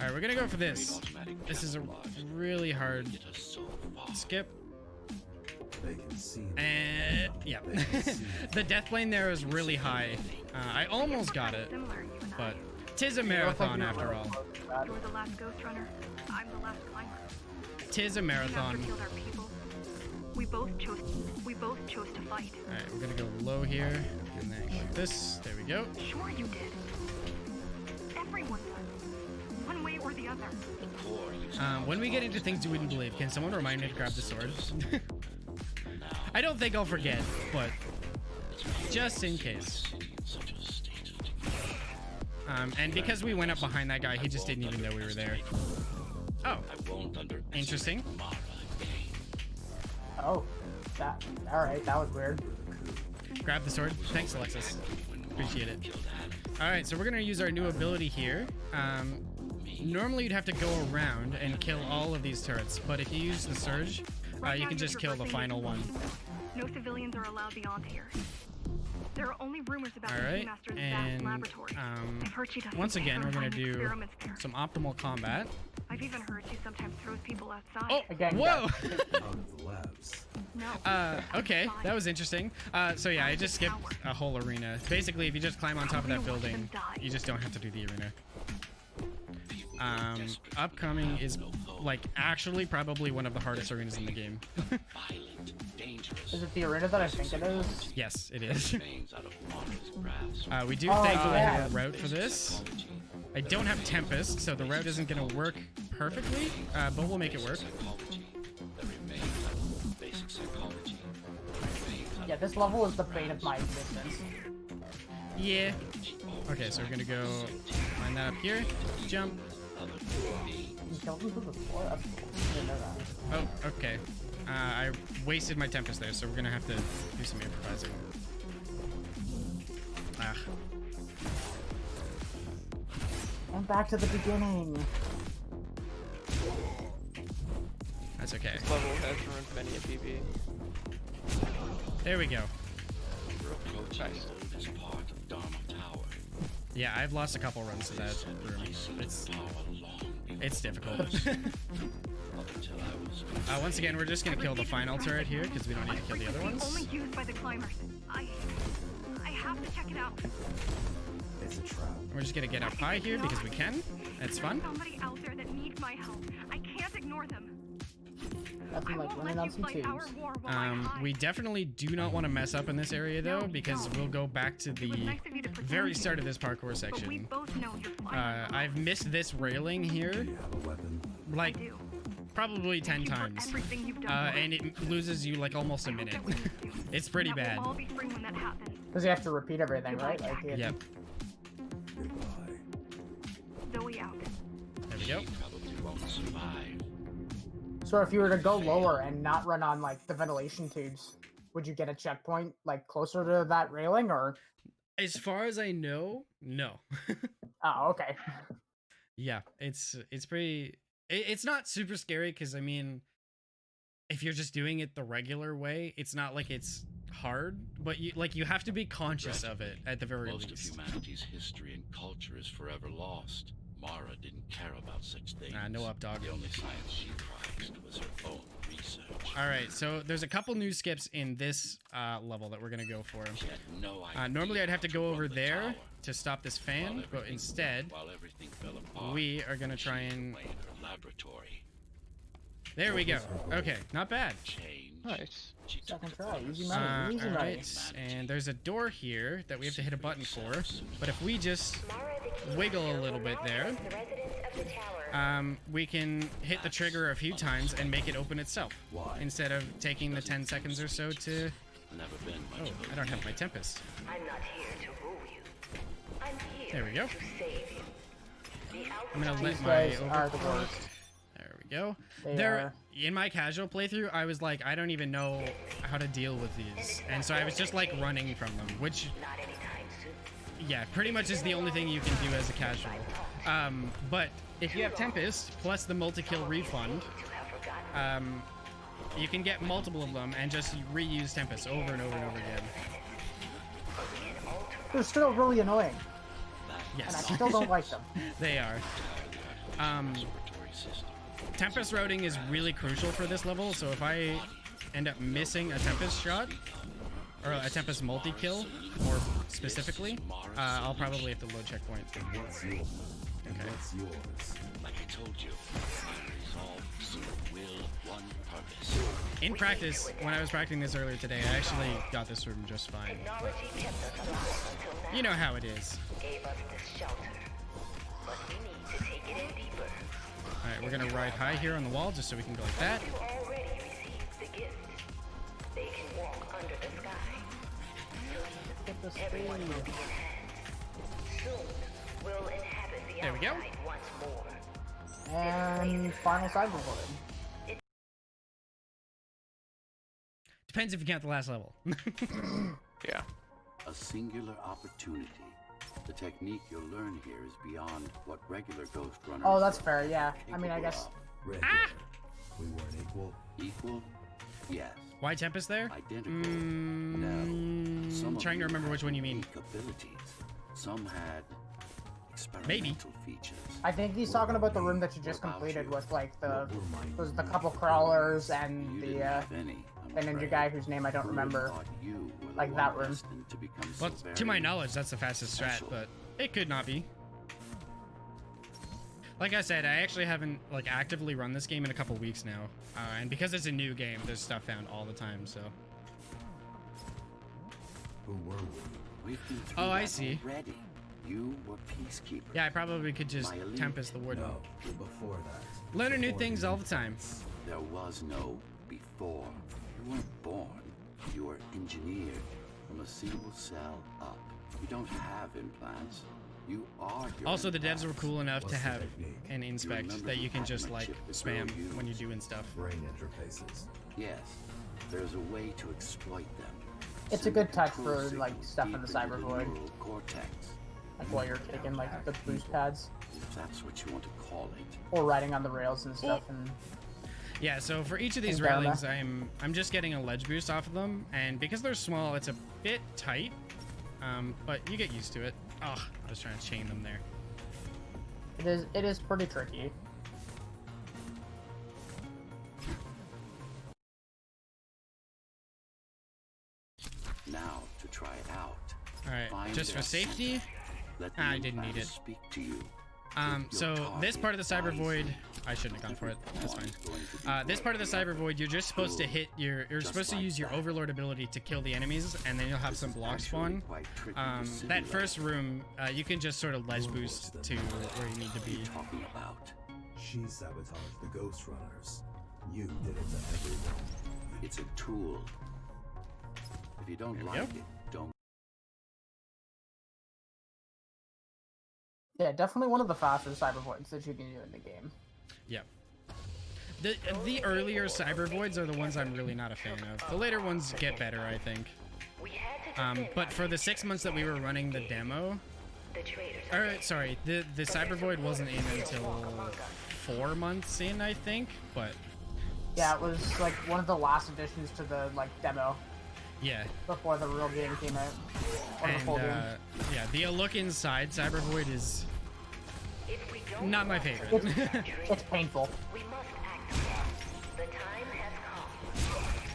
All right, we're gonna go for this. This is a really hard Get us so far. skip. They can see me. And yeah, the death plane there is really high. I almost got it, Similar, you and I. but tis a marathon after all. You're the last Ghostrunner. I'm the last climber. Tis a We marathon. never killed our people. We both chose to fight. All right, we're gonna go low here, and then like this. There we go. Sure you did. Everyone does. One way or the other. The core uses When we get into things you wouldn't believe, can someone remind me to grab the sword? I don't think I'll forget, but just in case. such a state of decay. And because we went up behind that guy, he just didn't even know we were there. Oh, I won't underestimate interesting. Mara again. Oh, that. All right, that was weird. Grab the sword. Thanks, Alexis. Appreciate it. All right, so we're gonna use our new ability here. Normally you'd have to go around and kill all of these turrets, but if you use the surge, you can just kill the final one. No civilians are allowed beyond here. There are only rumors about All the right, Master's vast and laboratory. I've heard she does once again, we're gonna terrifying do experiments there. some optimal combat. I've even heard she sometimes throws people outside. Oh, Again, whoa! Out of the labs. No. Okay, that was interesting. So yeah, I just skipped a whole arena. Basically, if you just climb on top of that building, you just don't have to do the arena. Upcoming is like actually probably one of the hardest arenas in the game. Violent, dangerous. Is it the arena that I think it is? Yes, it is. Remains out of Mara's grasp. We do Oh, thankfully yeah. have a route for this. I don't have Tempest, so the route isn't going to work perfectly, but we'll make it work. Psychology that remains out of basic psychology. Remains out Yeah, this level is the bane of my existence. Yeah. Okay, so we're going to go line that up here. Jump. You killed him through the floor? That's cool. I didn't know that. Oh, okay. I wasted my Tempest there, so we're going to have to do some improvising. Ah. And back to the beginning. That's okay. This level has ruined many a PB. There we go. We're approaching Nice. the oldest part of Dharma Tower. Yeah, I've lost a couple runs to that room. It's difficult. Once again, we're just gonna kill the final turret here because we don't need to kill the other It's only ones. used by the climbers. I have to check it out. It's a trap. We're just gonna get up high here because we can. That's fun. Somebody out there that needs my help. I can't ignore them. Nothing like running on some tubes. We definitely do not want to mess up in this area though, because we'll go back to the very start of this parkour section. I've missed this railing here, Do you have a weapon? like, probably 10 times. And it loses you like almost a minute. It's pretty bad. Because you have to repeat everything, right? Like, Yep. Goodbye. Zoe out. There we go. She probably won't survive. so if you were to go lower and not run on like the ventilation tubes, would you get a checkpoint like closer to that railing or? As far as I know, no. Oh, okay. Yeah, it's pretty. It's not super scary because I mean, if you're just doing it the regular way, it's not like it's hard, but you have to be conscious of it at the very Most of least. humanity's history and culture is forever lost. Mara didn't care about such things. No up, dog. The only science she prized was her own research. All right, so there's a couple new skips in this level that we're gonna go for. She had no idea Normally I'd have to how go run over the there tower. to stop this While fan, but everything- instead while everything fell apart, we are gonna try she and. away in her laboratory. There we go. Okay, not bad. Change. Nice. She took Second it try, from easy herself. money, easy money. Alright, and there's a door here that we have to hit a button for, but if we just wiggle a little bit there, we can hit the trigger a few times and make it open itself, instead of taking the 10 seconds or so to... Never been Oh, much of a I don't have my Tempest. I'm not here to rule you. I'm here There we go. to save you. I'm gonna let These my guys are the overclock. worst. There we go. They There, are. in my casual playthrough, I was like, I don't even know how to deal with these, and so I was just like running from them, which, Not anytime soon. yeah, pretty much is the only thing you can do as a casual. But if you have Tempest plus the multi-kill refund, you can get multiple of them and just reuse Tempest over and over and over again. They're still really annoying, and I Yes, still don't like them. they are. respiratory system. Tempest routing is really crucial for this level, so if I end up missing a Tempest shot, or a Tempest multi-kill, more specifically, I'll probably have to load checkpoint. What's yours? And Okay. what's yours? Like I told you, resolve, super will, one purpose. In practice, when I was practicing this earlier today, I actually got this room just fine. Technology kept us alive until now. You know how it is. Gave us this shelter. But we need to take it in deeper. Alright, we're gonna ride high here on the wall just so we can go like that. You already received the gift. They can walk under the sky. Get the Soon, everyone will speed. be enhanced. Soon, we'll inhabit the There we go. outside once more. And final side recording. Depends if you count the last level. Yeah. A singular opportunity. The technique you'll learn here is beyond what regular Ghostrunners Oh, that's are fair. Yeah. I mean, I capable guess. of. Regular. Ah! We weren't equal. Equal? Yes. Why Tempest there? Identical? No. Some of Trying to them remember had which one you mean. unique abilities. Some had experimental features. I think he's talking about the room that you just completed with like the couple crawlers and You the didn't have any, I'm ninja afraid. guy whose name I don't Who would've remember. thought you were the Like one that room. destined to become Well, so to my very knowledge, that's the fastest strat, special? but it could not be. Like I said, I actually haven't like actively run this game in a couple weeks now, and because it's a new game, there's stuff found all the time. So. Who were we? We've been through Oh, I that see. already. You were peacekeeper. Yeah, I probably could just My elite. Tempest the Warden. No, before that. Learning new Before things the all the time. implants. There was no before. You weren't born. You were engineered from a single cell up. You don't have implants. You are your Also, the devs were implants. cool enough to What's the have technique? an inspect remember that you can the just pattern like chip the spam girl when you're used? doing stuff. Brain interfaces. Yes, there's a way to exploit them. It's a Send good touch control for, like, signals stuff in deep the into cyber void. neural cortex. Like while you're taking like the boost pads If that's what you want to call it. or riding on the rails and stuff. And Yeah, so for each of these And Dharma. railings, I'm just getting a ledge boost off of them, and because they're small, it's a bit tight. But you get used to it. Oh, I was trying to chain them there. it is pretty tricky. Now to try it out. All right, Find just for their safety. center. Let the I didn't need implant it. speak to you. So this part of the Cyber Void, I shouldn't have gone for it. That's fine. This part of the Cyber Void, you're just supposed to hit you're supposed to use your Overlord ability to kill the enemies, and then you'll have some blocks spawn. That first room, you can just sort of ledge boost to where you need to be. She sabotaged the Ghostrunners. You did it to everyone. It's a tool. If you don't like it, don't. Yeah, definitely one of the faster Cyber Voids that you can do in the game. Yep. The earlier Cyber Voids are the ones I'm really not a fan of. The later ones get better, I think. But for the 6 months that we were running the demo, sorry, the Cyber Void wasn't in until 4 months in, I think, but... Yeah, it was like one of the last additions to the demo. Yeah. Before the real game came out. Or and, the full game. yeah, the look inside Cyber Void is not my favorite. It's painful.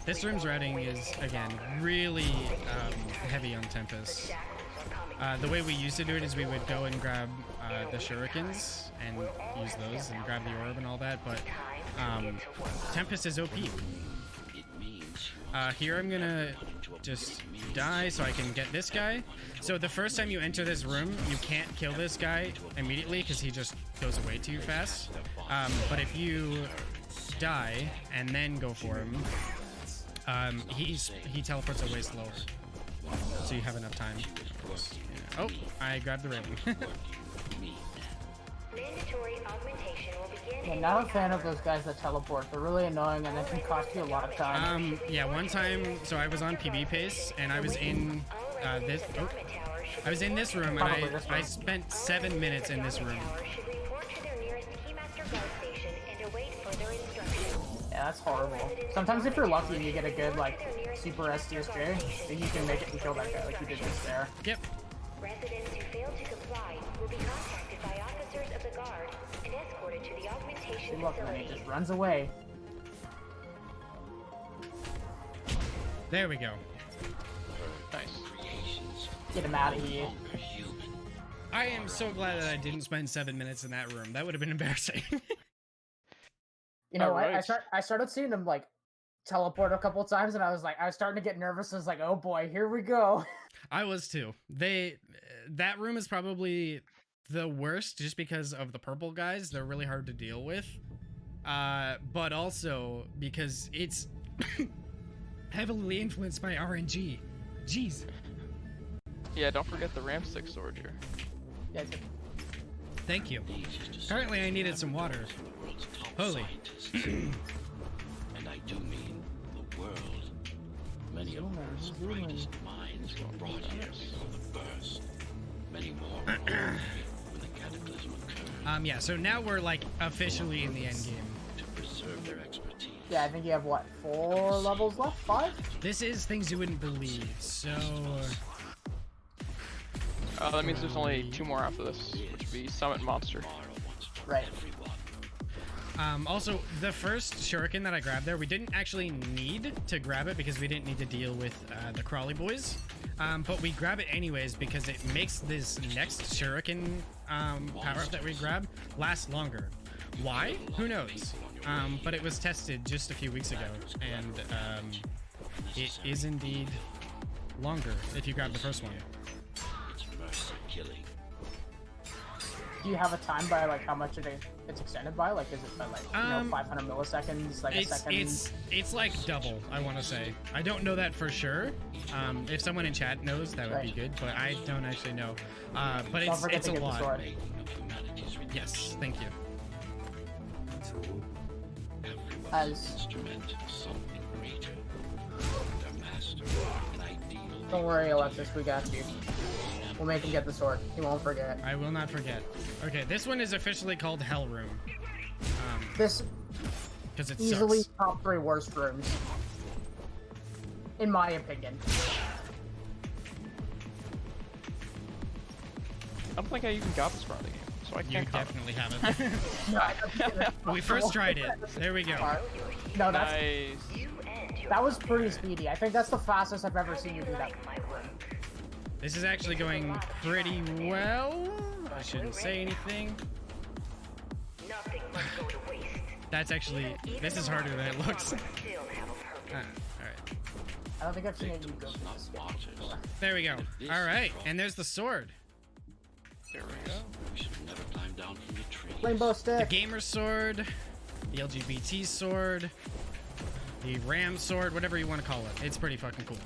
This room's routing is, again, really heavy on Tempest. The way we used to do it is we would go and grab the shurikens and use those and grab the orb and all that, but Tempest is OP. Here I'm gonna just die so I can get this guy. So the first time you enter this room, you can't kill this guy immediately because he just goes away too fast. But if you die and then go for him, he teleports away slower, so you have enough time. Yeah. Oh, I grabbed the railing. Yeah, not a fan of those guys that teleport. They're really annoying and they can cost you a lot of time. Yeah, one time, so I was on PB pace and I was in this room and I spent 7 minutes in this room. Yeah, that's horrible. Sometimes if you're lucky and you get a good super SDSJ, then you can make it and kill that guy like you did just there. Yep. Residents who fail to comply will be contacted by officers of the guard and escorted to the augmentation Look, man, he facility. just runs away. There we go. Nice. Get him out of here. I am so glad that I didn't spend 7 minutes in that room. That would have been embarrassing. You know, Right. I started seeing him teleport a couple times, and I was starting to get nervous. I was like, oh boy, here we go. I was too. That room is probably the worst just because of the purple guys. They're really hard to deal with. But also because it's heavily influenced by RNG. Jeez. Yeah, don't forget the Ramstick sword here. Yeah, Thank you. Currently, I needed some water. Holy. And I do mean the world. Many of Earth's greatest minds were brought here from the first. Many more were born when the cataclysm occurred. Yeah, so now we're officially in the end game. To preserve their expertise. Yeah, I think you have what, 4 levels left? 5? This is things you wouldn't believe. So That means there's only 2 more after this, which would be Summit Monster. Right. Also, the first shuriken that I grabbed there, we didn't actually need to grab it because we didn't need to deal with the crawly boys. But we grab it anyways because it makes this next shuriken power-up that we grab last longer. Why? Who knows? But it was tested just a few weeks ago, and it is indeed longer if you grab the first one. Do you have a time by how much it's extended by? Is it by 500 milliseconds, a second? It's double, I want to say. I don't know that for sure. If someone in chat knows, that would be good, but I don't actually know. But it's a lot. Yes, thank you. Don't worry, Alexis, we got you. We'll make him get the sword. He won't forget. I will not forget. Okay, this one is officially called Hell Room. This because it's easily top 3 worst rooms, in my opinion. I don't think I even got this part of the game, so I can't. You definitely haven't. We first tried it. There we go. No, that's Nice. that was pretty speedy. I think that's the fastest I've ever seen you do that. This is actually going pretty well. I shouldn't say anything. That's actually, this is harder than it looks. Alright. I don't think I've seen any go for this before. There we go. Alright, and there's the sword. There we go. We should have never climbed down from the tree. Rainbow The stick. gamer sword, the LGBT sword, the ram sword, whatever you want to call it. It's pretty fucking cool.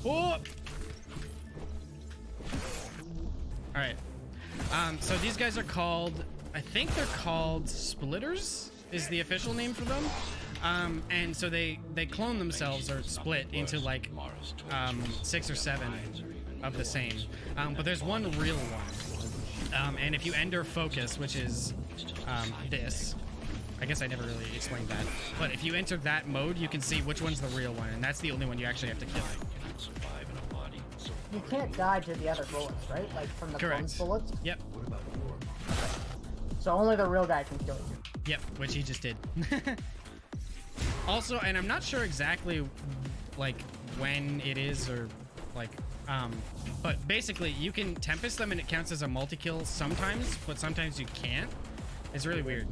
Oh! Alright. So these guys are called, I think they're called splitters, is the official name for them. And so they clone themselves or split into like 6 or 7 of the same. But there's one real one. And if you enter focus, which is this, I guess I never really explained that. But if you enter that mode, you can see which one's the real one, and that's the only one you actually have to kill. You can't die to the other bullets, right? Like from the clone's bullets? Yep. So only the real guy can kill you. Yep, which he just did. Also, and I'm not sure exactly like when it is or like but basically you can tempest them and it counts as a multi-kill sometimes, but sometimes you can't. It's really weird.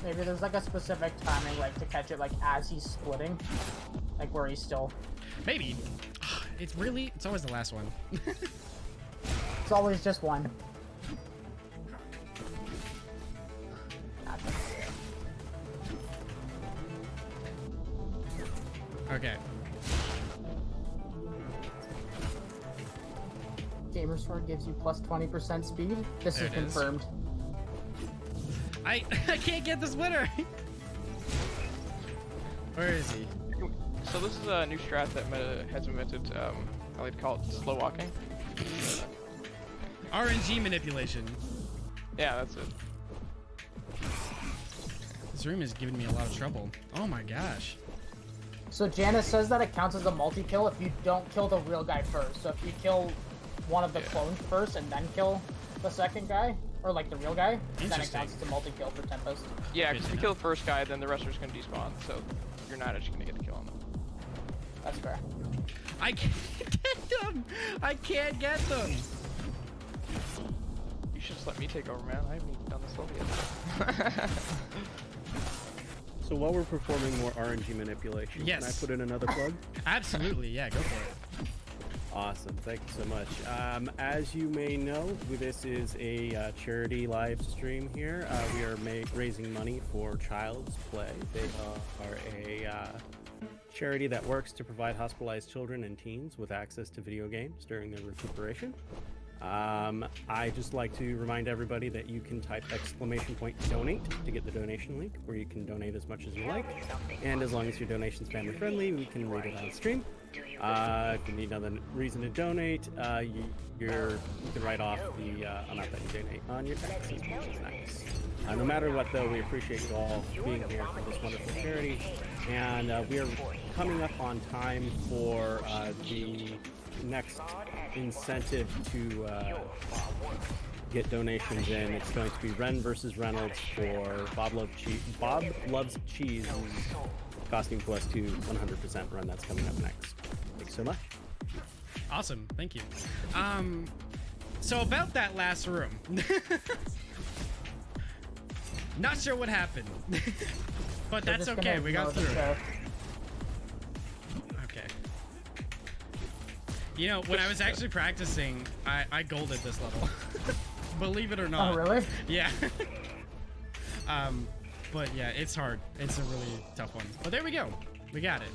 Maybe there's like a specific timing like to catch it like as he's splitting. Like where he's still. Maybe. It's always the last one. It's always just one. Okay. Gamer sword gives you plus 20% speed. This There is it is. confirmed. I can't get the splitter. Where is he? So this is a new strat that Meta has invented. I like to call it slow walking. RNG manipulation. Yeah, that's it. This room is giving me a lot of trouble. Oh my gosh. So Janice says that it counts as a multi-kill if you don't kill the real guy first. So if you kill one of the clones first and then kill the second guy, or like the real guy, then it counts as a multi-kill for Tempest. Yeah, because if you kill the first guy, then the rest are just going to despawn, so you're not actually going to get the kill on them. That's fair. I can't get them! I can't get them! You should just let me take over, man. I haven't even done this level yet. So while we're performing more RNG manipulation, Yes. can I put in another plug? Absolutely, yeah, go for it. Awesome, thank you so much. As you may know, this is a charity live stream here. We are raising money for Child's Play. They are a charity that works to provide hospitalized children and teens with access to video games during their recuperation. I just like to remind everybody that you can type !donate to get the donation link, where you can donate as much as you like, and as long as your donation's family friendly, we can read it on stream. If you need another reason to donate, you can write off the amount that you donate on your taxes, which is nice. No matter what, though, we appreciate you all being here for this wonderful charity, and we are coming up on time for the next incentive to get donations in. It's going to be Ren versus Reynolds for Bob Loves Cheese's Costume Plus 2 100% run. That's coming up next. Thanks so much. Awesome, thank you. So about that last room. Not sure what happened. But that's okay, we got through it. Okay. You know, when I was actually practicing, I golded this level. Believe it or not. Oh, really? Yeah. But yeah, it's hard. It's a really tough one. But there we go. We got it.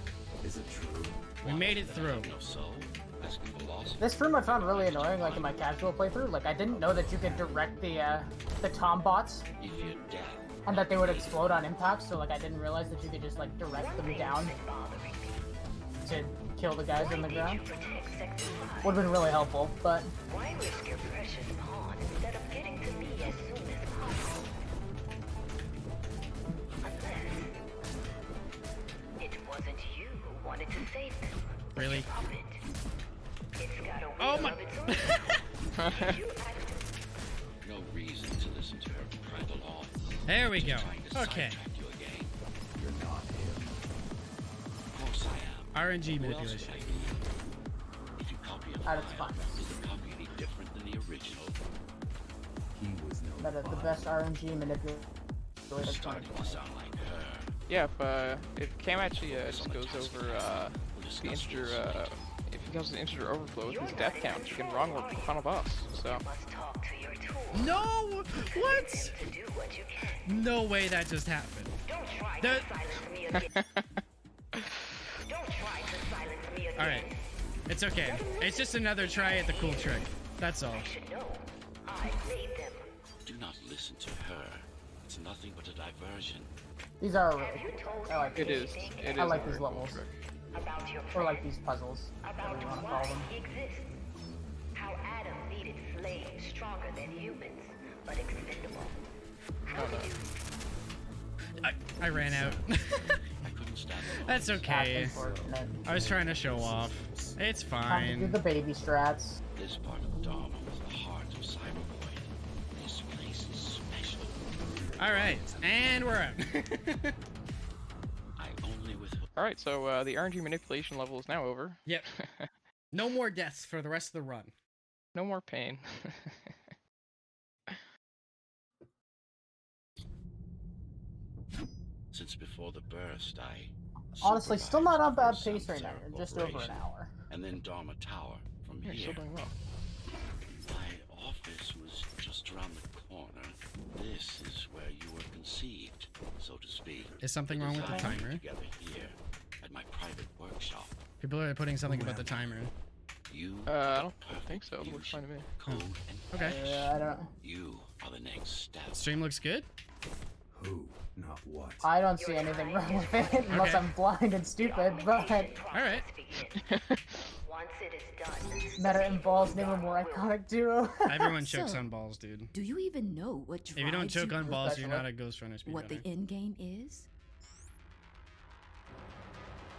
Is it true? We made it through. This room I found really annoying, like in my casual playthrough. Like I didn't know that you could direct the Tom bots, and that they would explode on impact. So like I didn't realize that you could just like direct them down to kill the guys on the ground. Would have been really helpful, but. Why risk your precious pawn instead of getting to me as soon as possible? Unless it wasn't you who wanted to save them. Really? It's got a Oh my! No reason to listen to her prattle on. There we go. Okay. You're not him. Of course I am. RNG manipulation. If you copy a At its file, finest. is the copy any different than the original? He was no But the best RNG manipulator. Starting to sound like her. Yeah, if Cam actually just goes over the integer, if he goes to the integer overflow with his death count, you can wrong with the final boss. So. No! What? No way that just happened. That... Alright. It's okay. It's just another try at the cool trick. That's all. Do not listen to her. It's nothing but a diversion. These are really cool. I like It these. is. It I is like a these very levels. cool trick. Or like these puzzles. Whatever you want to call them. How Adam needed flames stronger than humans, but expendable. I ran out. I couldn't stand it. That's okay. That's unfortunate. I was trying to show off. It's Time to do fine. the baby strats. This part of Dharma was the heart of Cybervoid. This place is special. Alright, and we're out. I only with. Alright, so the RNG manipulation level is now over. Yep. No more deaths for the rest of the run. No more pain. Since before the burst, I. Honestly, still not on bad supervised pace right now. Samsara You're just over an Corporation, hour. And then Dharma Tower from You're here. still doing well. My office was just around the corner. This is where you were conceived, so to speak. Is something wrong with the design timer? Together here at my private workshop. People are putting something about the timer. You I don't think so. It looks fine to me. code and Okay. Yeah, I don't. you are the next step. Stream looks good. Who, not what. I don't see anything wrong with it unless Okay. I'm blind and stupid. But Alright. Once it is done, Meta and Balls name a more iconic duo. Everyone chokes So, on balls, dude. Do you even know what drives If you don't choke you? on balls, you're Especially. not a Ghostrunner speedrunner. What the end game is?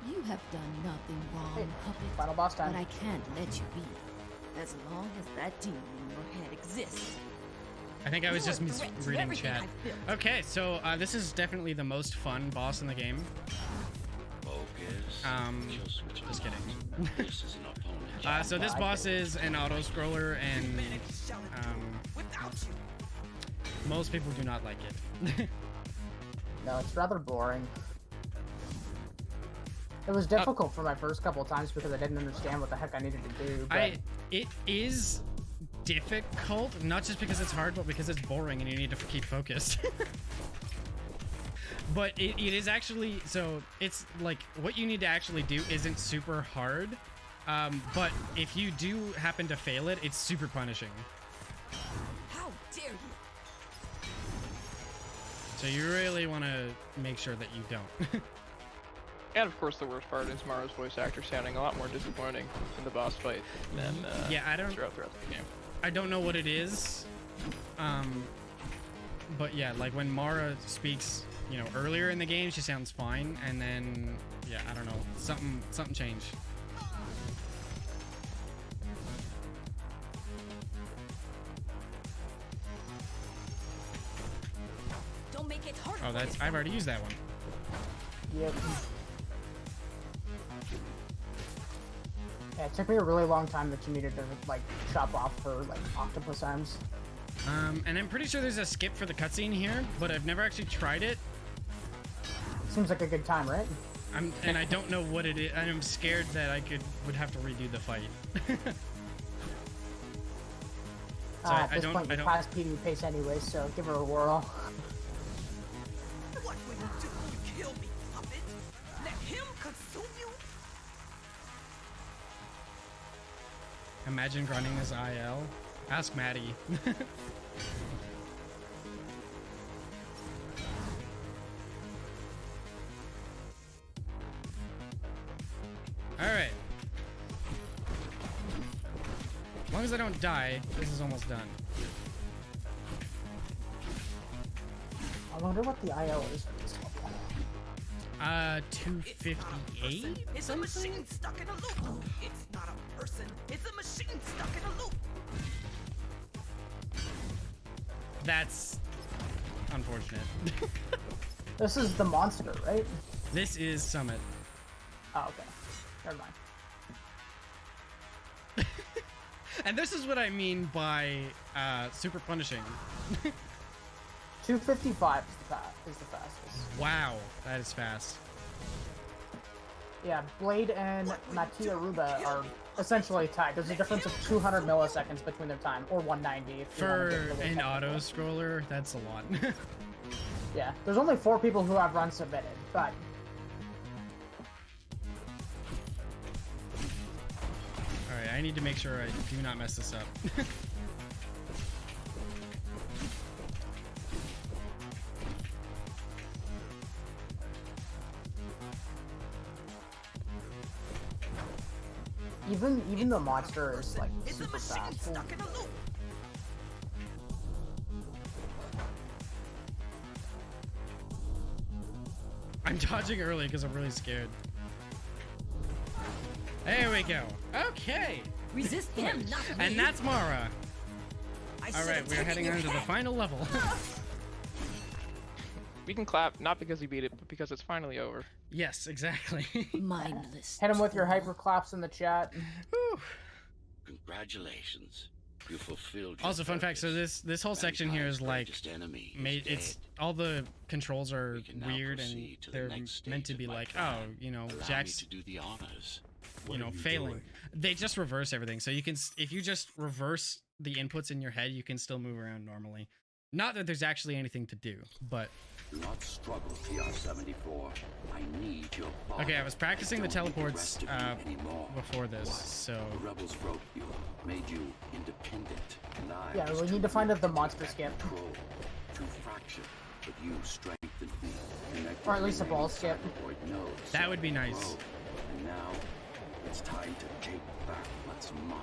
You have done nothing wrong, Hey, puppet. Final boss But time. I can't let you be. As long as that demon in your head exists. I think I was You just are a threat to misreading everything chat. I've built. Okay, so this is definitely the most fun boss in the game. Focus. Kill switch Just on. kidding. This is an opponent. So this boss is an auto-scroller, and most people do not like it. No, it's rather boring. It was difficult for my first couple of times because I didn't understand what the heck I needed to do. But It is difficult, not just because it's hard, but because it's boring and you need to keep focused. But it is actually, so it's like what you need to actually do isn't super hard, but if you do happen to fail it, it's super punishing. How dare you? So you really want to make sure that you don't. And of course, the worst part is Mara's voice actor sounding a lot more disappointing in the boss fight than Yeah, I don't throughout the game. I don't know what it is. But yeah, like when Mara speaks, you know, earlier in the game, she sounds fine, and then yeah, I don't know, something changed. Don't make it harder. Oh, that's I've already used that one. Yep. Yeah, it took me a really long time that you needed to like chop off her like octopus arms. And I'm pretty sure there's a skip for the cutscene here, but I've never actually tried it. Seems like a good time, right? And I don't know what it is, and I'm scared that I would have to redo the fight. So At I this don't- point, I you don't- passed PvP pace anyway, so give her a whirl. What will you do when you kill me, puppet? Let him consume you? Imagine grinding this IL. Ask Maddie. Alright. As long as I don't die, this is almost done. I wonder what the IL is for this level. 258? It's a machine stuck in a loop. It's not a person. It's a machine stuck in a loop. That's unfortunate. This is the monster, right? This is Summit. Oh, okay. Never mind. And this is what I mean by super punishing. 255 is the fastest. Wow, that is fast. Yeah, Blade and Matia Ruba are essentially tied. There's a difference of 200 milliseconds between their time, or 190 if you want to For get really an technical. auto scroller, that's a lot. Yeah, there's only 4 people who have runs submitted, but Alright, I need to make sure I do not mess this up. even the monster is like super fast. I'm dodging early because I'm really scared. There we go. Okay. Resist him, not me. And that's Mara. I All right, we're heading on to the final level. We can clap, not because he beat it, but because it's finally over. Yes, exactly. Mindless. Hit him with your hyper claps in the chat. Congratulations. You fulfilled your Also, fun fact, so this whole section here is like made, it's all the controls are weird and they're meant to be like, oh, you know, Jack's to do the honors. you know, failing. They just reverse everything. So you can, if you just reverse the inputs in your head, you can still move around normally. Not that there's actually anything to do, but Do not struggle, TR-74. I need your body. okay, I was practicing the I don't need teleports rest of you anymore. before this, What? so The rebels broke you, made you independent. And I Yeah, was we too need to find weak out the to monster skip. control, to fracture, but you strengthened me. connected Or at least a me ball inside skip. the void nodes. that would be nice. Grow. And now it's time to take back what's mine.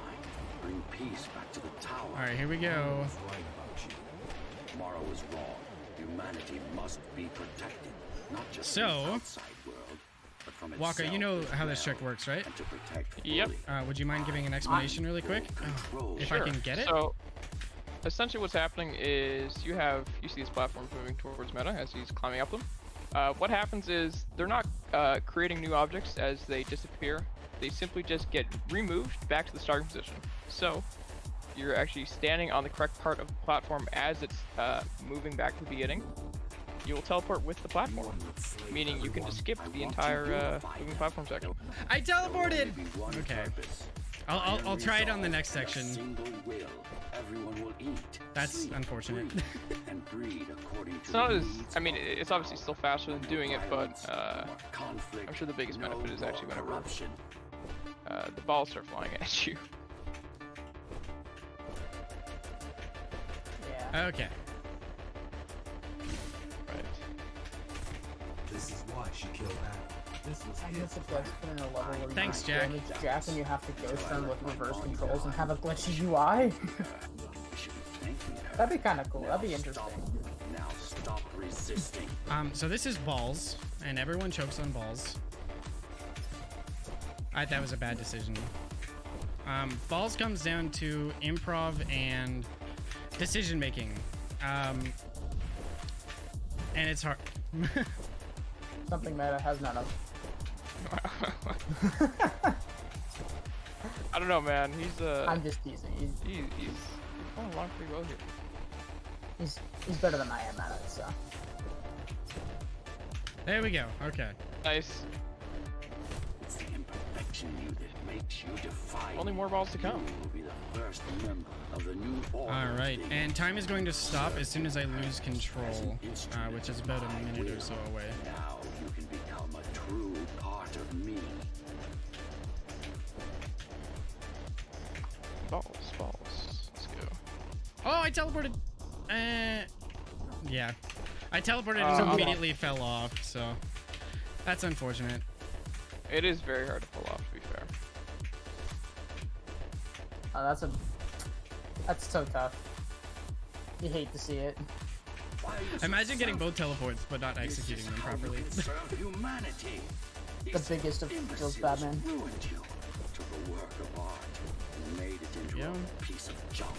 Bring peace back to the tower. All right, here we go. Tomorrow is wrong. Humanity must be protected, not just So, from the outside world, but from Walker, itself you know as how this well. trick works, right? And to protect Yep. fully. Would you mind giving an explanation really quick? Oh, if I Sure. can get it? So, essentially what's happening is you see these platforms moving towards Meta as he's climbing up them. What happens is they're not creating new objects as they disappear. They simply just get removed back to the starting position. So, you're actually standing on the correct part of the platform as it's moving back to the beginning. You will teleport with the platform, meaning you can just skip the entire moving platform section. I teleported! Okay. I'll try it on the next section. Everyone will eat. That's unfortunate. And breed according to It's not the as, needs I mean, it's obviously still faster than doing it, but conflict, I'm sure the biggest benefit is actually whenever corruption. the balls start flying at you. Yeah. Okay. Right. This is why she killed Adam. This was I his guess if Jack's put in a level where you Thanks, can Jack. damage Jack and you have to Ghostrunner with reverse controls and have a glitchy UI. That'd be kind of cool. That'd be interesting. Now stop resisting. So this is balls, and everyone chokes on balls. That was a bad decision. Balls comes down to improv and decision making. And it's hard. Something Meta has none of. I don't know, man. He's I'm just teasing. he's going along pretty well here. He's better than I am at it, so. There we go. Okay. Nice. It's the imperfection in you that makes you defy. Only more balls to come. You will be the first member of the new order. All right, of and time is going to stop as soon as I lose control, which is about a minute or so away. Now you can become a true part of me. Balls. Let's go. Oh, I teleported. Yeah, I teleported So and immediately fell off. So that's unfortunate. It is very hard to pull off, to be fair. Oh, that's so tough. You hate to see it. Imagine getting both teleports but not executing them properly. Humanity. The biggest of those Batman. Ruined you. Took a work of art and made it into a piece of junk,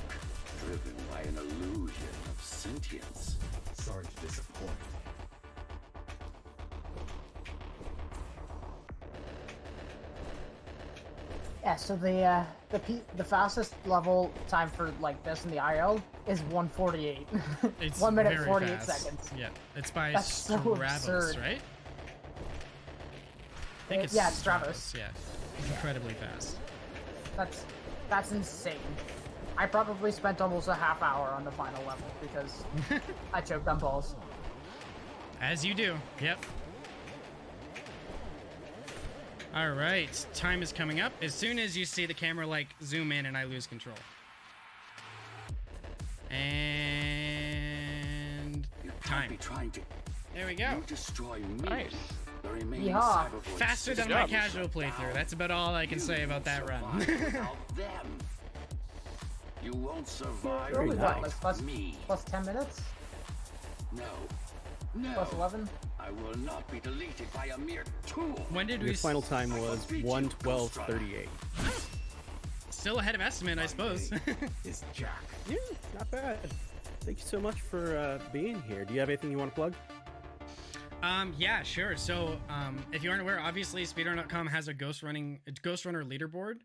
driven by an illusion of sentience. Sorry to disappoint. Yeah, so the fastest level time for like this in the IL is 1:48. It's 1 minute very 48 fast. seconds. Yeah, it's by That's so absurd. right? I think it's yeah, it's Stravos. Yeah, incredibly fast. That's insane. I probably spent almost a half hour on the final level because I choked on balls. As you do. Yep. All right, time is coming up. As soon as you see the camera like zoom in and I lose control. And time. There we go. You destroy me. Nice. The remaining Yeehaw. cybervoid Faster than system my will casual shut playthrough. down. That's about all I can say about that run. Without them. You won't survive What was that, without like me. plus 10 minutes? No. No. Plus 11? I will not be deleted by a mere tool. When did Your we final time was 1:12:38. Still ahead of estimate, I suppose. Is Jack. Yeah, not bad. Thank you so much for being here. Do you have anything you want to plug? Yeah, sure. So, if you aren't aware, obviously speedrun.com has a Ghostrunner leaderboard.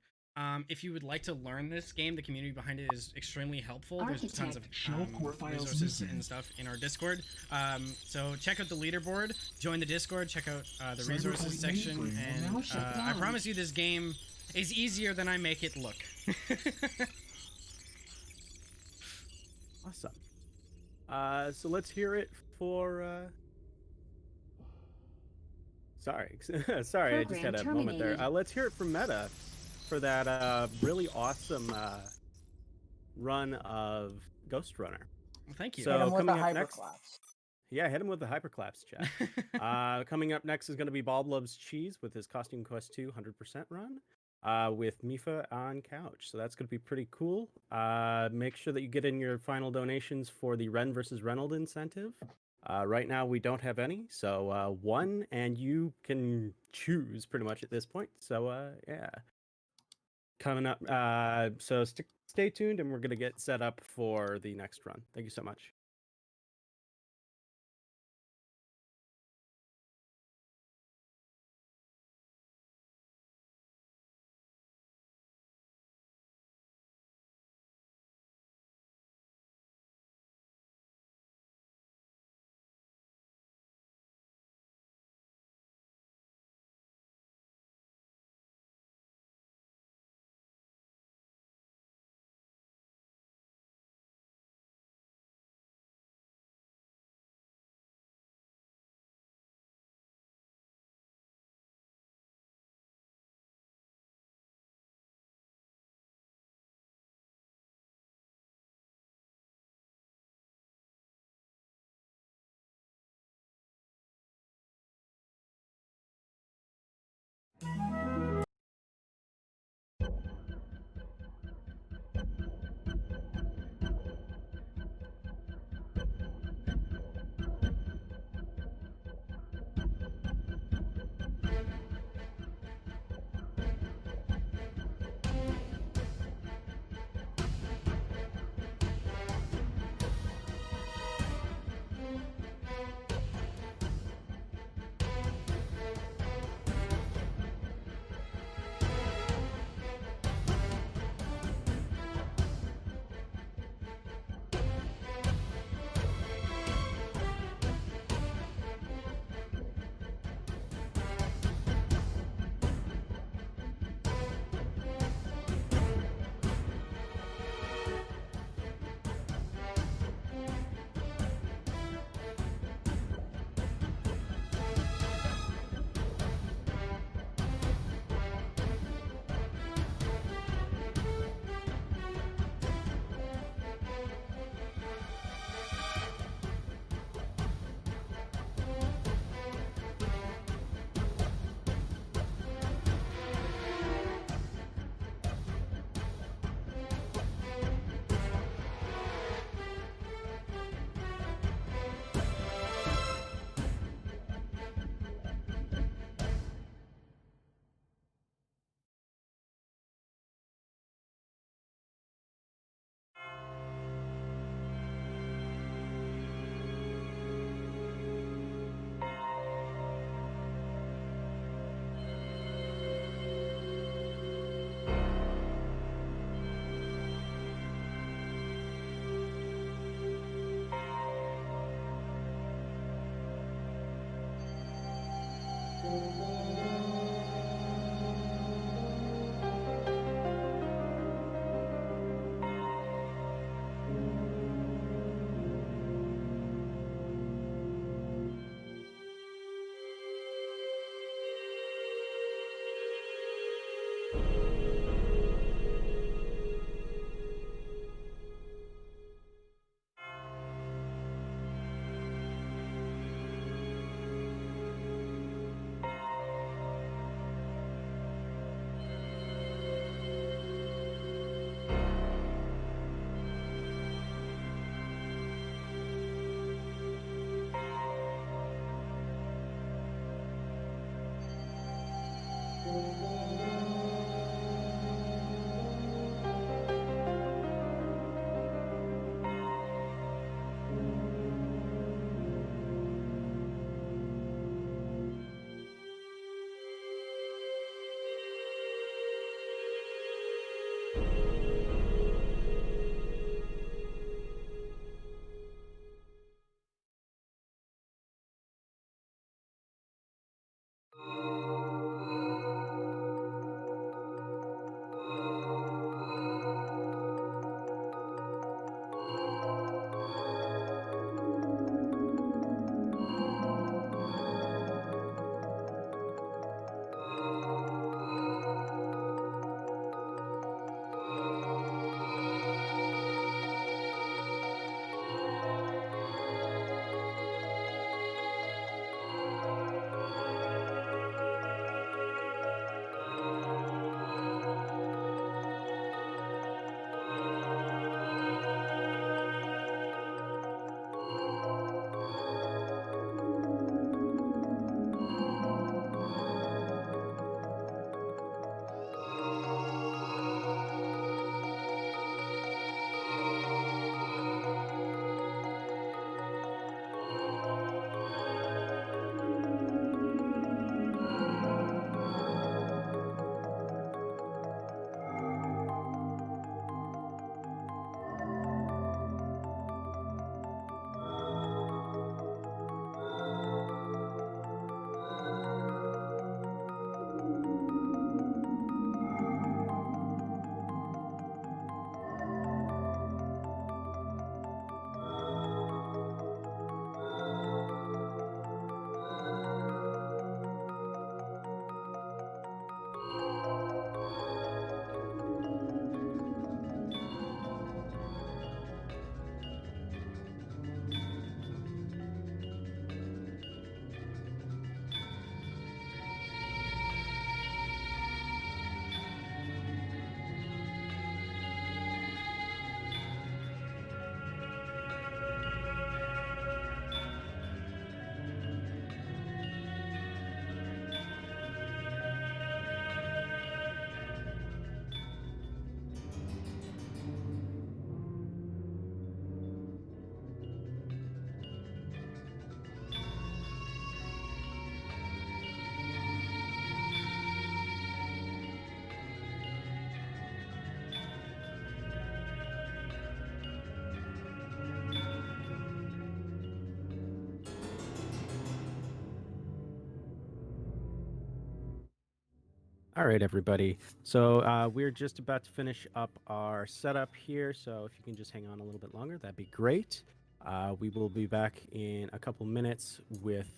If you would like to learn this game, the community behind it is extremely helpful. There's tons of resources and stuff in our Discord. So check out the leaderboard, join the Discord, check out the resources section, and I promise you this game is easier than I make it look. Awesome. So let's hear it for. Sorry, sorry, I just had a moment there. Let's hear it from Meta for that really awesome run of Ghostrunner. Well, thank you. So Hit him with coming the up next, hyperclaps. yeah, hit him with the hyperclaps, chat. Coming up next is going to be Bob Loves Cheese with his Costume Quest 2 100% run with Mifa on couch. So that's going to be pretty cool. Make sure that you get in your final donations for the Ren versus Reynolds incentive. Right now we don't have any, so one, and you can choose pretty much at this point. So yeah, coming up. So stay tuned, and we're going to get set up for the next run. Thank you so much. All right, everybody. So we're just about to finish up our setup here. So if you can just hang on a little bit longer, that'd be great. We will be back in a couple minutes with